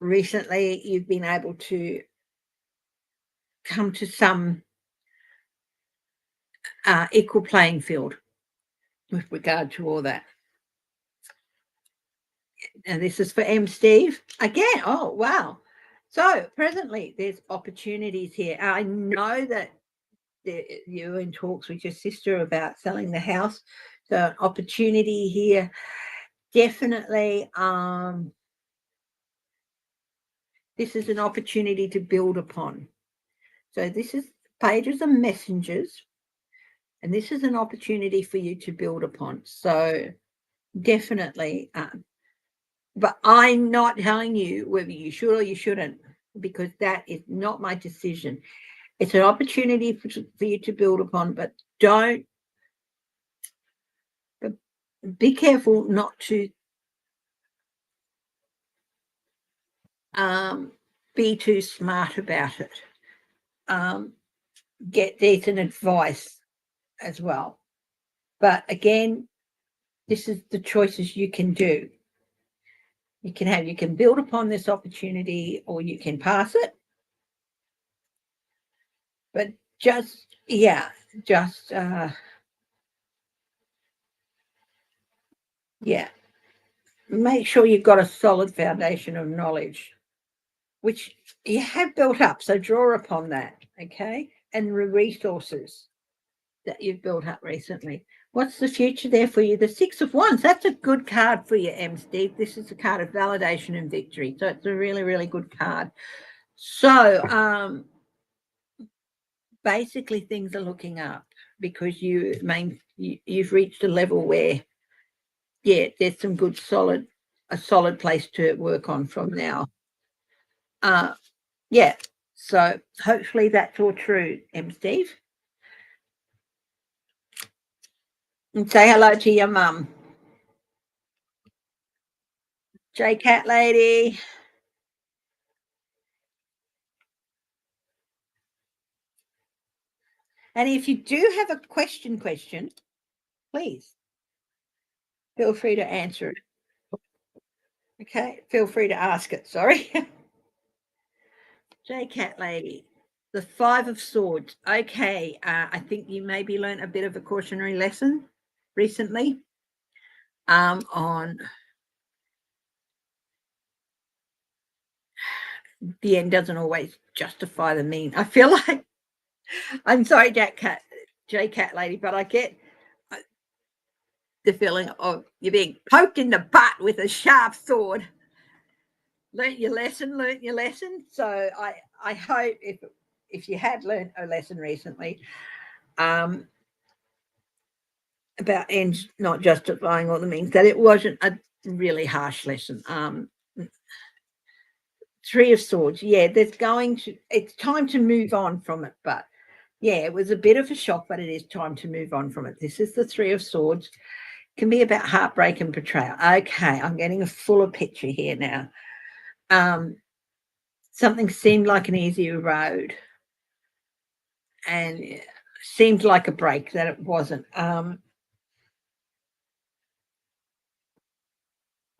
recently you've been able to come to some equal playing field with regard to all that. And this is for M. Steve again. Oh, wow. So presently there's opportunities here. I know that you're in talks with your sister about selling the house. So an opportunity here. Definitely. This is an opportunity to build upon. So this is pages of messengers. And this is an opportunity for you to build upon. So definitely. But I'm not telling you whether you should or you shouldn't, because that is not my decision. It's an opportunity for you to build upon, but be careful not to be too smart about it. Get decent advice as well. But again, this is the choices you can do. You can build upon this opportunity, or you can pass it. But make sure you've got a solid foundation of knowledge, which you have built up. So draw upon that, okay? And the resources that you've built up recently. What's the future there for you? The Six of Wands. That's a good card for you, M. Steve. This is a card of validation and victory. So it's a really, really good card. So basically things are looking up because you've reached a level where, there's some good a solid place to work on from now. So hopefully that's all true, M. Steve. And say hello to your mum. J Cat Lady. And if you do have a question, please feel free to answer it. Okay, feel free to ask it. Sorry. J Cat Lady. The Five of Swords. Okay, I think you maybe learned a bit of a cautionary lesson recently on the end doesn't always justify the mean. I feel like, I'm sorry, J Cat Lady, but I get the feeling of you're being poked in the butt with a sharp sword. Learnt your lesson. So I hope if you had learned a lesson recently, about ends not justifying all the means, that it wasn't a really harsh lesson. Three of Swords. It's time to move on from it, but it was a bit of a shock, but it is time to move on from it. This is the Three of Swords. It can be about heartbreak and betrayal. Okay, I'm getting a fuller picture here now. Something seemed like an easier road and it seemed like a break that it wasn't. And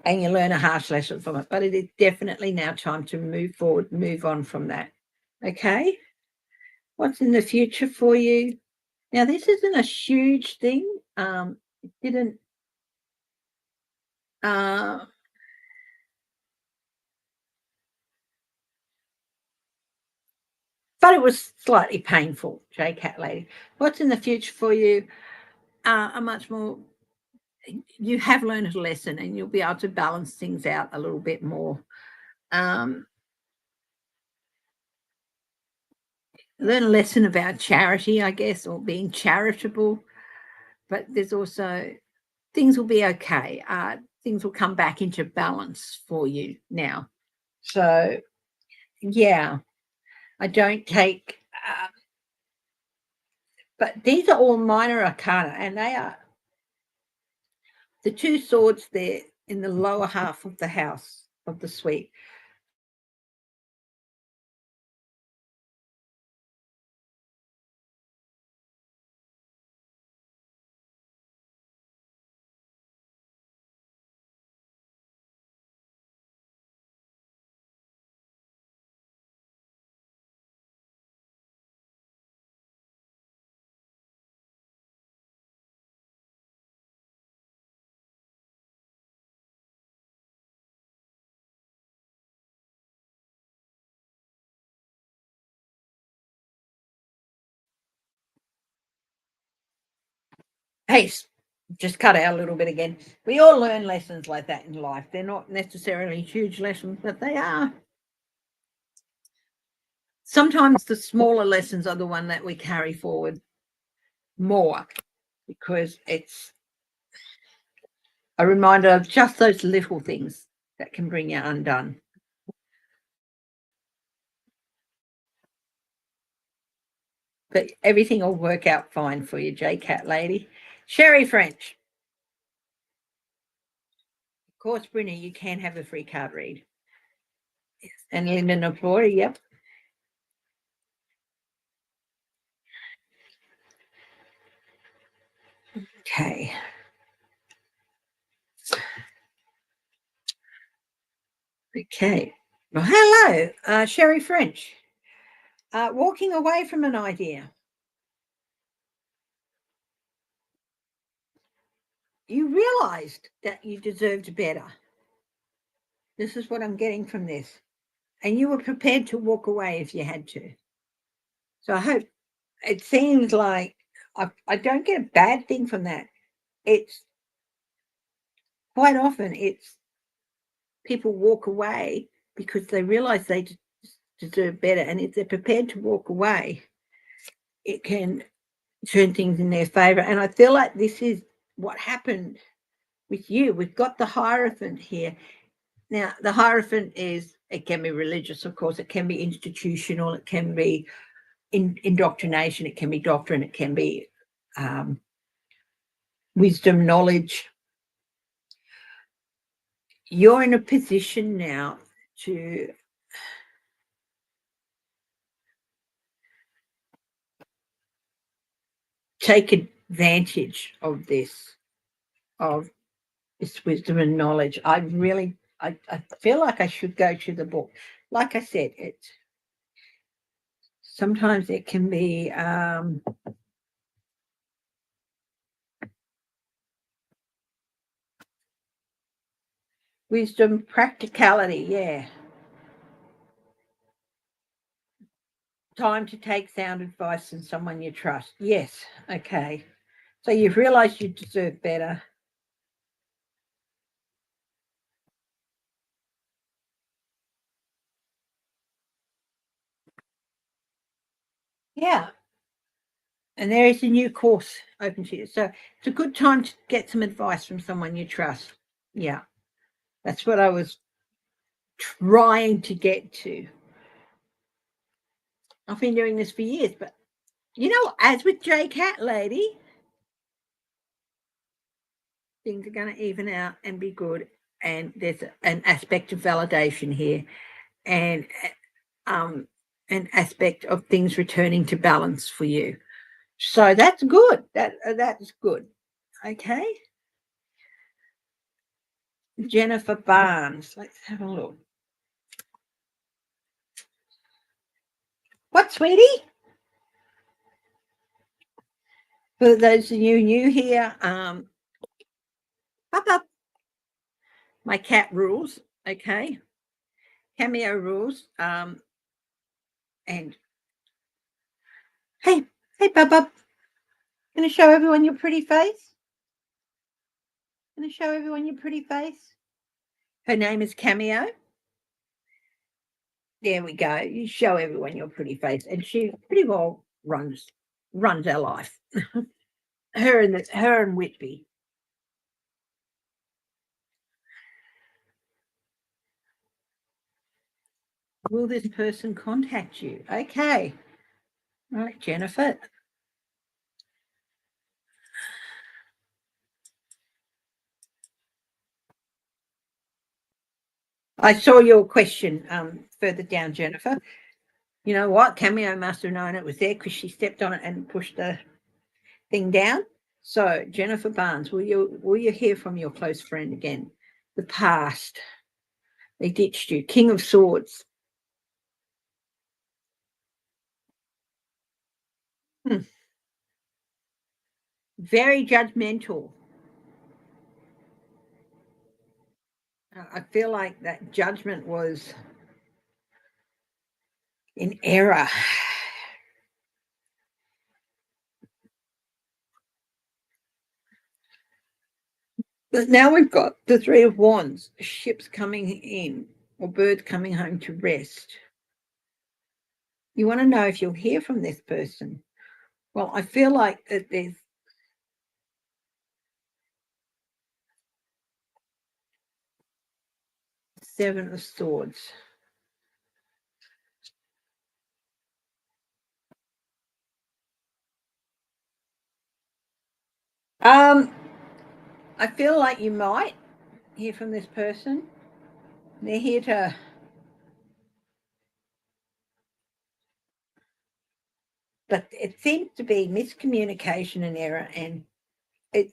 you learn a harsh lesson from it, but it is definitely now time to move forward, move on from that. Okay, what's in the future for you? Now, this isn't a huge thing. It didn't but it was slightly painful, J Cat Lady. What's in the future for you? A much more, you have learned a lesson and you'll be able to balance things out a little bit more. Learn a lesson about charity, I guess, or being charitable. But there's also, things will be okay. Things will come back into balance for you now. So, I don't take, but these are all minor arcana, and they are the Two Swords there. in the lower half of the house, of the suite. Hey, just cut out a little bit again. We all learn lessons like that in life. They're not necessarily huge lessons, but they are. Sometimes the smaller lessons are the one that we carry forward more, because it's a reminder of just those little things that can bring you undone. But everything will work out fine for you, J-Cat lady. Sherry French. Of course, Brynny, you can have a free card read. And Linda Napori, yep. Okay. Okay. Well, hello, Sherry French. Walking away from an idea. You realized that you deserved better. This is what I'm getting from this. And you were prepared to walk away if you had to. So I hope, it seems like I don't get a bad thing from that. It's quite often it's people walk away because they realize they deserve better. And if they're prepared to walk away, it can turn things in their favor. And I feel like this is what happened with you. We've got the Hierophant here. Now, the Hierophant it can be religious, of course, it can be institutional, it can be indoctrination, it can be doctrine, it can be wisdom, knowledge. You're in a position now to take advantage of this wisdom and knowledge. I feel like I should go to the book. Like I said, sometimes it can be wisdom, practicality, yeah. Time to take sound advice from someone you trust. Yes, okay. So you've realized you deserve better. Yeah. And there is a new course open to you. So it's a good time to get some advice from someone you trust. Yeah. That's what I was trying to get to. I've been doing this for years, but as with J Cat Lady, things are going to even out and be good. And there's an aspect of validation here, and an aspect of things returning to balance for you. So that's good. That's good. Okay. Jennifer Barnes. Let's have a look. What, sweetie? For those of you new here, up. My cat rules. Okay. Cameo rules. And hey, Bub. Gonna show everyone your pretty face. Gonna show everyone your pretty face. Her name is Cameo. There we go. You show everyone your pretty face, and she pretty well runs our life. her and Whitby. Will this person contact you? Okay. All right, Jennifer. I saw your question further down, Jennifer. You know what? Cameo must have known it was there because she stepped on it and pushed the thing down. So, Jennifer Barnes, will you hear from your close friend again? The past. They ditched you. King of Swords. Very judgmental. I feel like that judgment was in error. But now we've got the Three of Wands, ships coming in or birds coming home to rest. You want to know if you'll hear from this person. Well, I feel like there's Seven of Swords. I feel like you might hear from this person. They're here to but it seems to be miscommunication and error, and it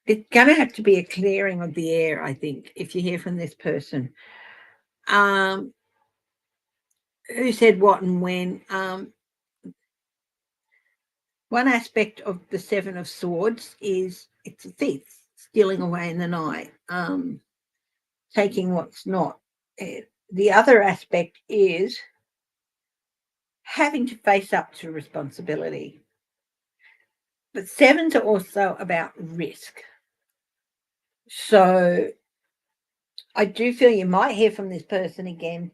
it's going to have to be a clearing of the air, I think, if you hear from this person. Who said what and when? One aspect of the Seven of Swords is it's a thief stealing away in the night, taking what's not. The other aspect is having to face up to responsibility. But sevens are also about risk. So I do feel you might hear from this person again.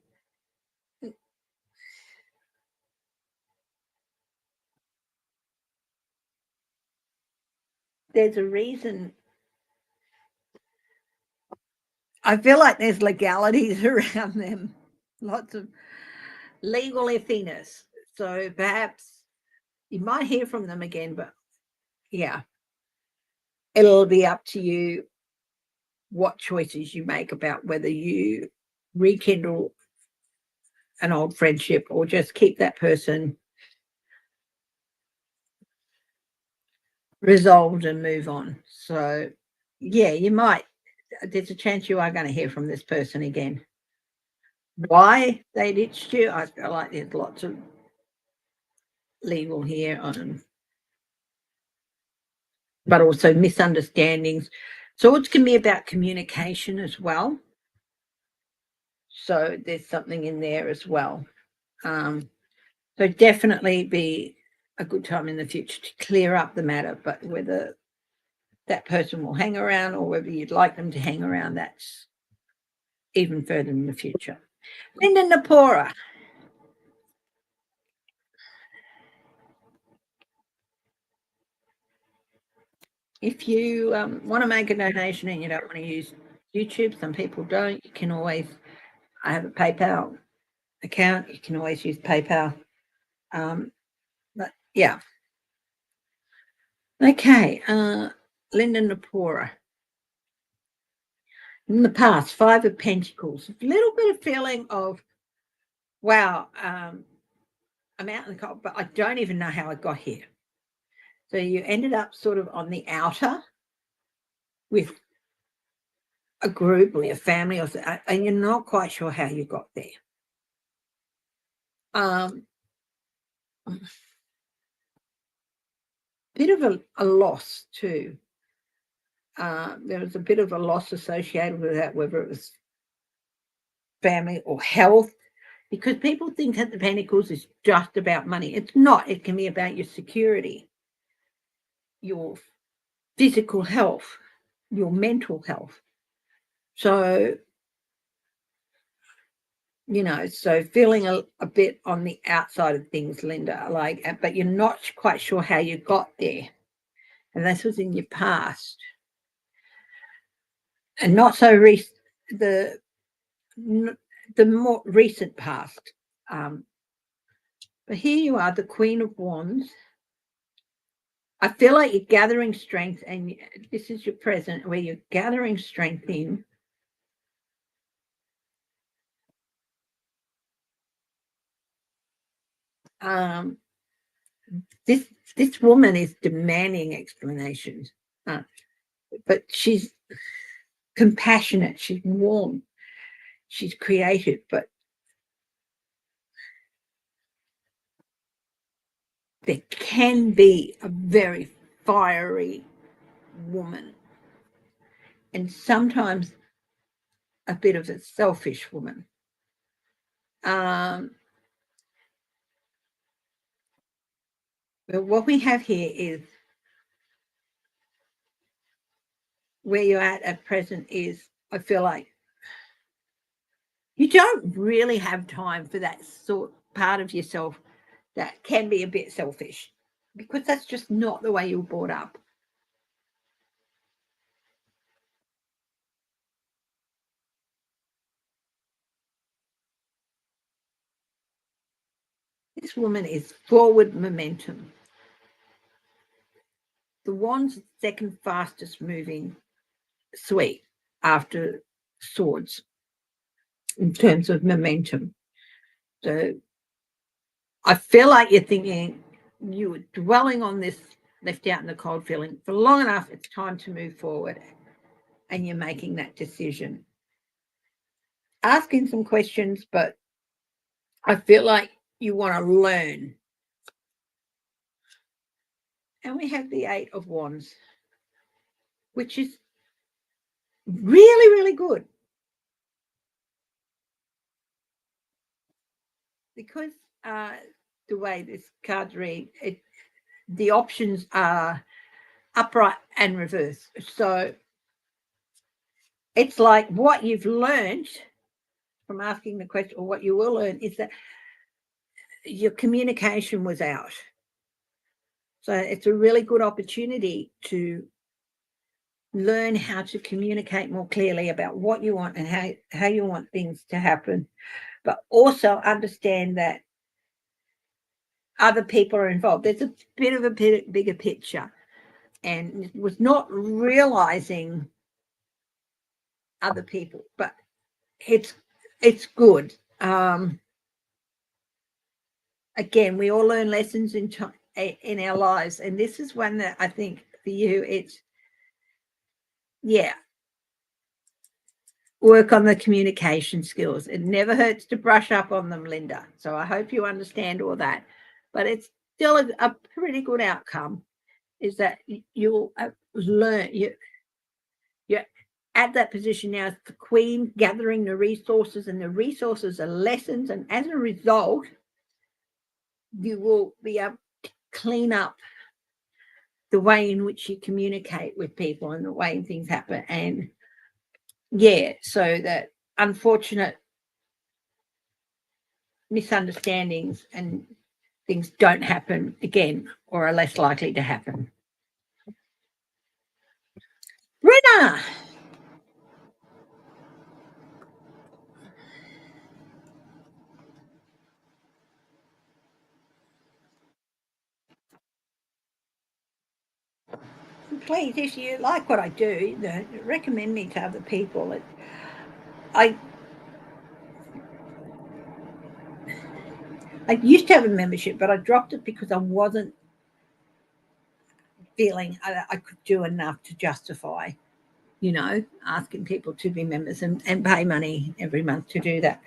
There's a reason. I feel like there's legalities around them, lots of legal iffiness. So perhaps you might hear from them again, but yeah, it'll be up to you what choices you make about whether you rekindle an old friendship or just keep that person resolved and move on. So, yeah, you might. There's a chance you are going to hear from this person again. Why they ditched you, I feel like there's lots of legal here on, but also misunderstandings. Swords can be about communication as well. So there's something in there as well. So definitely be a good time in the future to clear up the matter, but whether that person will hang around or whether you'd like them to hang around, that's even further in the future. Linda Napora. If you want to make a donation and you don't want to use YouTube, some people don't, you can always, I have a PayPal account, you can always use PayPal. But yeah. Okay, Linda Napora. In the past, Five of Pentacles, a little bit of feeling of, wow, I'm out in the cold, but I don't even know how I got here. So you ended up sort of on the outer with a group or your family, or and you're not quite sure how you got there. Bit of a loss too. There was a bit of a loss associated with that, whether it was family or health, because people think that the Pentacles is just about money. It's not. It can be about your security, your physical health, your mental health. So, you know, so feeling a bit on the outside of things, Linda, like, but you're not quite sure how you got there. And this was in your past. And not so recent, the more recent past. But here you are, the Queen of Wands. I feel like you're gathering strength, and this is your present where you're gathering strength in This woman is demanding explanations, but she's compassionate, she's warm, she's creative, but there can be a very fiery woman and sometimes a bit of a selfish woman. But what we have here is where you're at present is, I feel like you don't really have time for that sort part of yourself that can be a bit selfish, because that's just not the way you were brought up. This woman is forward momentum. The wand's second fastest moving suite after swords in terms of momentum. So I feel like you're thinking you were dwelling on this left out in the cold feeling for long enough. It's time to move forward, and you're making that decision. Asking some questions, but I feel like you want to learn. And we have the Eight of Wands, which is really, really good. Because the way this card's read, the options are upright and reverse. So it's like what you've learned from asking the question, or what you will learn, is that your communication was out. So it's a really good opportunity to learn how to communicate more clearly about what you want and how you want things to happen, but also understand that other people are involved. There's a bit of a bigger picture, and it was not realizing other people, but it's good. Again, we all learn lessons in our lives, and this is one that I think for you, it's work on the communication skills. It never hurts to brush up on them, Linda. So I hope you understand all that. But it's still a pretty good outcome, is that you'll learn. You're at that position now as the queen, gathering the resources, and the resources are lessons. And as a result, you will be able to clean up the way in which you communicate with people and the way things happen. And so that unfortunate misunderstandings and things don't happen again, or are less likely to happen. Rena! Please, if you like what I do, recommend me to other people. I used to have a membership, but I dropped it because I wasn't feeling I could do enough to justify, asking people to be members and pay money every month to do that.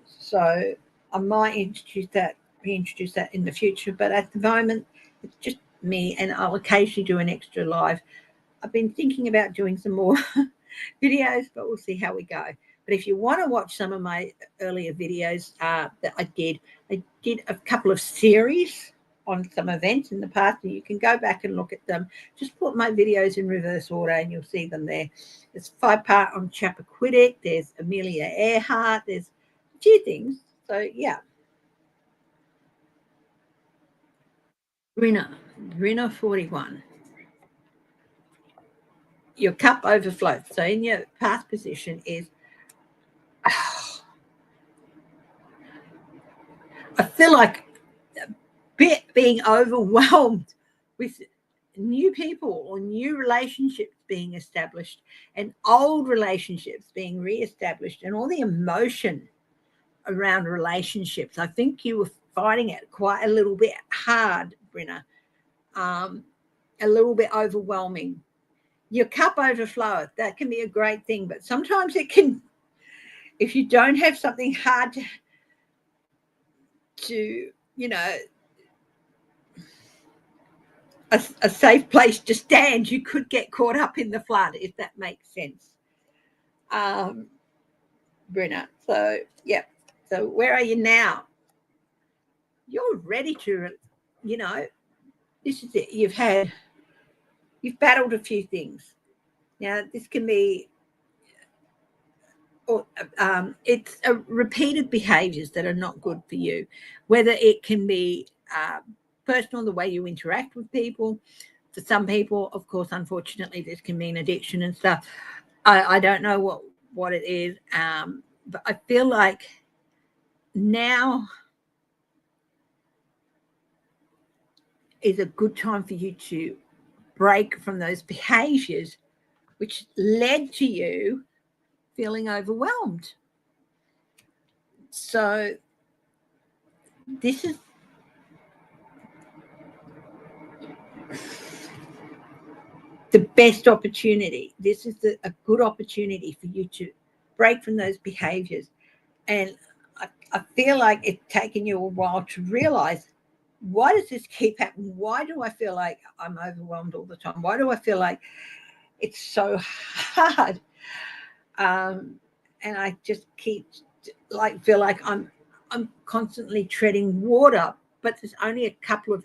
So I might reintroduce that in the future, but at the moment it's just me, and I'll occasionally do an extra live. I've been thinking about doing some more videos, but we'll see how we go. But if you want to watch some of my earlier videos that I did a couple of series on some events in the past, and you can go back and look at them. Just put my videos in reverse order and you'll see them there. There's 5-part on Chappaquiddick, there's Amelia Earhart, there's a few things. So yeah. Rena 41. Your cup overflows. So in your past position is, I feel like a bit being overwhelmed with new people or new relationships being established and old relationships being reestablished, and all the emotion around relationships. I think you were finding it quite a little bit hard, Brenna, a little bit overwhelming. Your cup overfloweth. That can be a great thing, but sometimes it can, if you don't have something hard to a safe place to stand, you could get caught up in the flood, if that makes sense, Brenna. So, yeah. So where are you now? You're ready to, this is it. You've battled a few things. Now, this can be, or it's repeated behaviors that are not good for you, whether it can be personal, the way you interact with people. For some people, of course, unfortunately, this can mean addiction and stuff. I don't know what it is, but I feel like now is a good time for you to break from those behaviors which led to you feeling overwhelmed. So this is the best opportunity. This is a good opportunity for you to break from those behaviors. And I feel like it's taken you a while to realize, why does this keep happening? Why do I feel like I'm overwhelmed all the time? Why do I feel like it's so hard? And I just feel like I'm constantly treading water, but there's only a couple of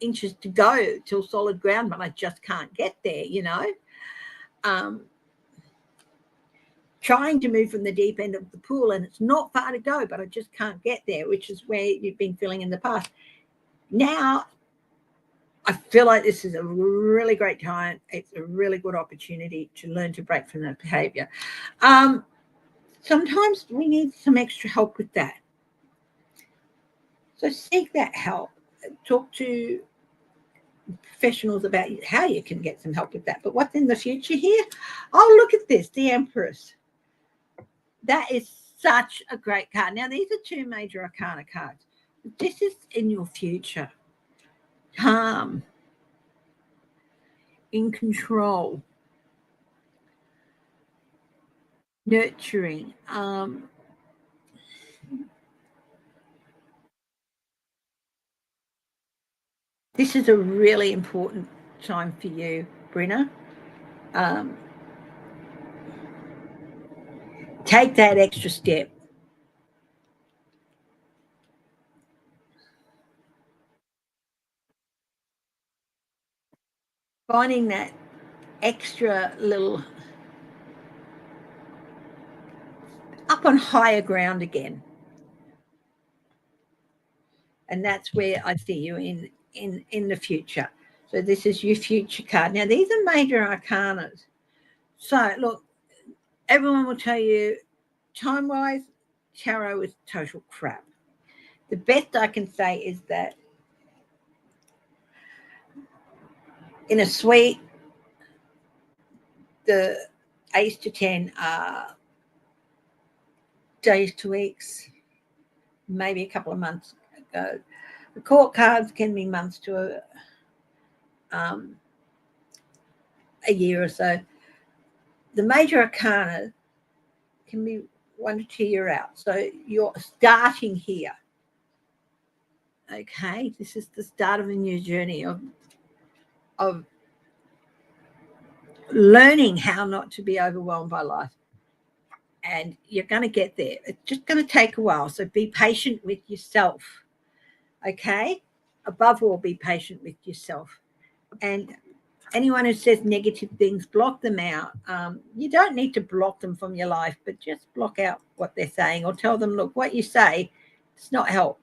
inches to go till solid ground, but I just can't get there, trying to move from the deep end of the pool, and it's not far to go, but I just can't get there, which is where you've been feeling in the past. Now, I feel like this is a really great time. It's a really good opportunity to learn to break from that behavior. Sometimes we need some extra help with that. So seek that help. Talk to professionals about how you can get some help with that. But what's in the future here? Oh, look at this, the Empress. That is such a great card. Now, these are two major arcana cards. This is in your future. Calm, in control, nurturing. This is a really important time for you, Brenna. Take that extra step. Finding that extra little up on higher ground again. And that's where I see you in the future. So this is your future card. Now, these are major arcanas. So, look, everyone will tell you, time-wise, tarot is total crap. The best I can say is that in a suite, the ace to 10 are days to weeks, maybe a couple of months ago. The court cards can be months to a year or so. The major arcana can be 1 to 2 years out. So you're starting here. Okay, this is the start of a new journey of learning how not to be overwhelmed by life. And you're going to get there. It's just going to take a while. So be patient with yourself. Okay? Above all, be patient with yourself. And anyone who says negative things, block them out. You don't need to block them from your life, but just block out what they're saying, or tell them, look, what you say does not help.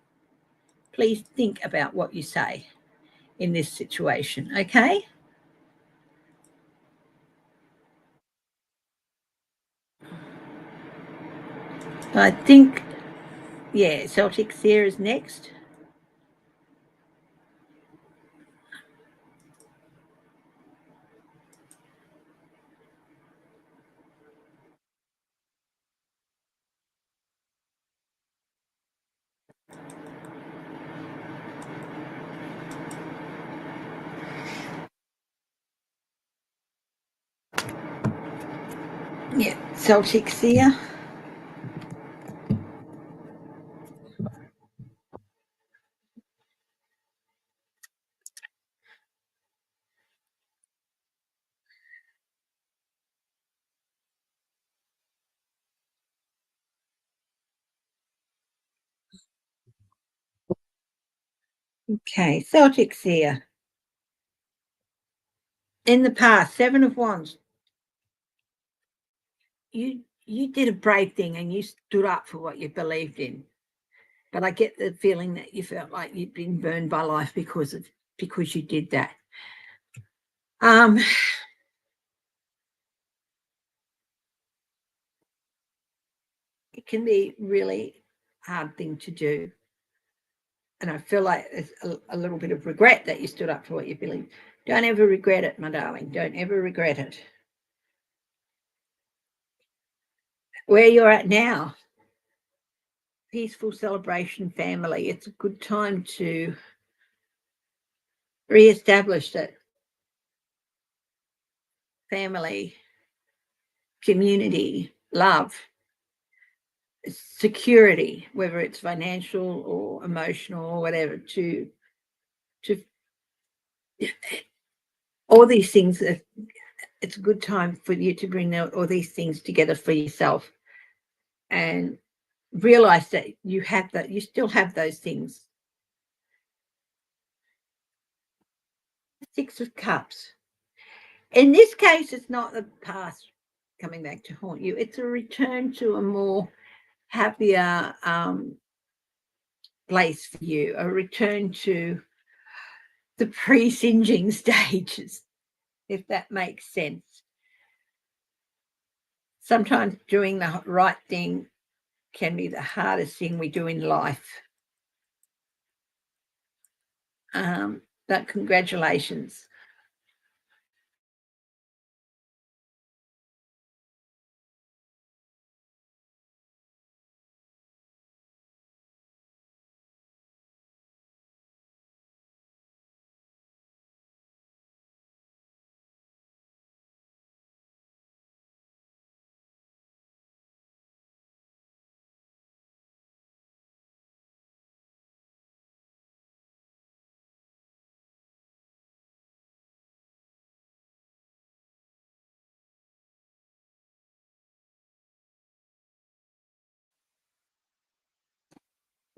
Please think about what you say in this situation, okay? I think, yeah, Celtic Seer is next. Yeah, Celtics here. Okay, Celtics here. In the past, 7 of Wands. You did a brave thing and you stood up for what you believed in. But I get the feeling that you felt like you'd been burned by life because you did that. It can be really hard thing to do. And I feel like there's a little bit of regret that you stood up for what you believe. Don't ever regret it, my darling. Don't ever regret it. Where you're at now, peaceful celebration family. It's a good time to reestablish that family, community, love, security, whether it's financial or emotional or whatever, to all these things. It's a good time for you to bring all these things together for yourself and realize that you have that, you still have those things. 6 of Cups. In this case, it's not the past coming back to haunt you. It's a return to a more happier place for you, a return to the pre-singeing stages, if that makes sense. Sometimes doing the right thing can be the hardest thing we do in life. But congratulations.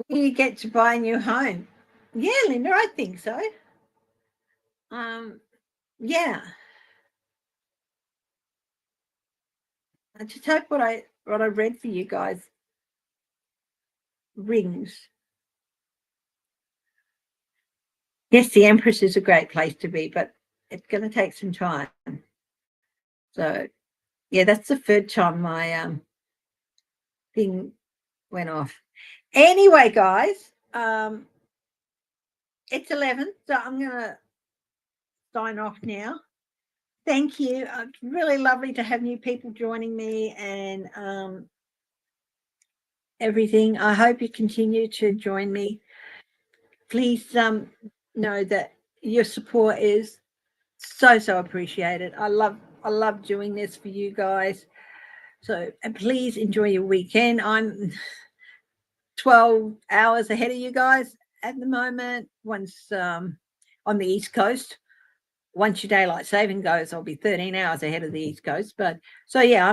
You get to buy a new home. Yeah, Linda, I think so. Yeah. I just hope what I read for you guys rings. Yes, the Empress is a great place to be, but it's going to take some time. So, yeah, that's the third time my thing went off. Anyway, guys, it's 11, so I'm going to sign off now. Thank you. It's really lovely to have new people joining me and everything. I hope you continue to join me. Please know that your support is so appreciated. I love doing this for you guys. So and please enjoy your weekend. I'm 12 hours ahead of you guys at the moment. Once on the East Coast, once your daylight saving goes, I'll be 13 hours ahead of the East Coast. But so yeah,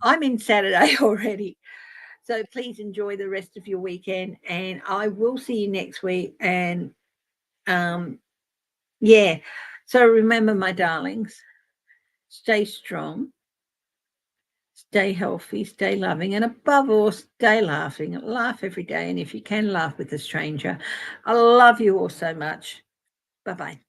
I'm in Saturday already. So please enjoy the rest of your weekend, and I will see you next week. And yeah, so remember, my darlings, stay strong, stay healthy, stay loving, and above all, stay laughing. Laugh every day, and if you can, laugh with a stranger. I love you all so much. Bye-bye.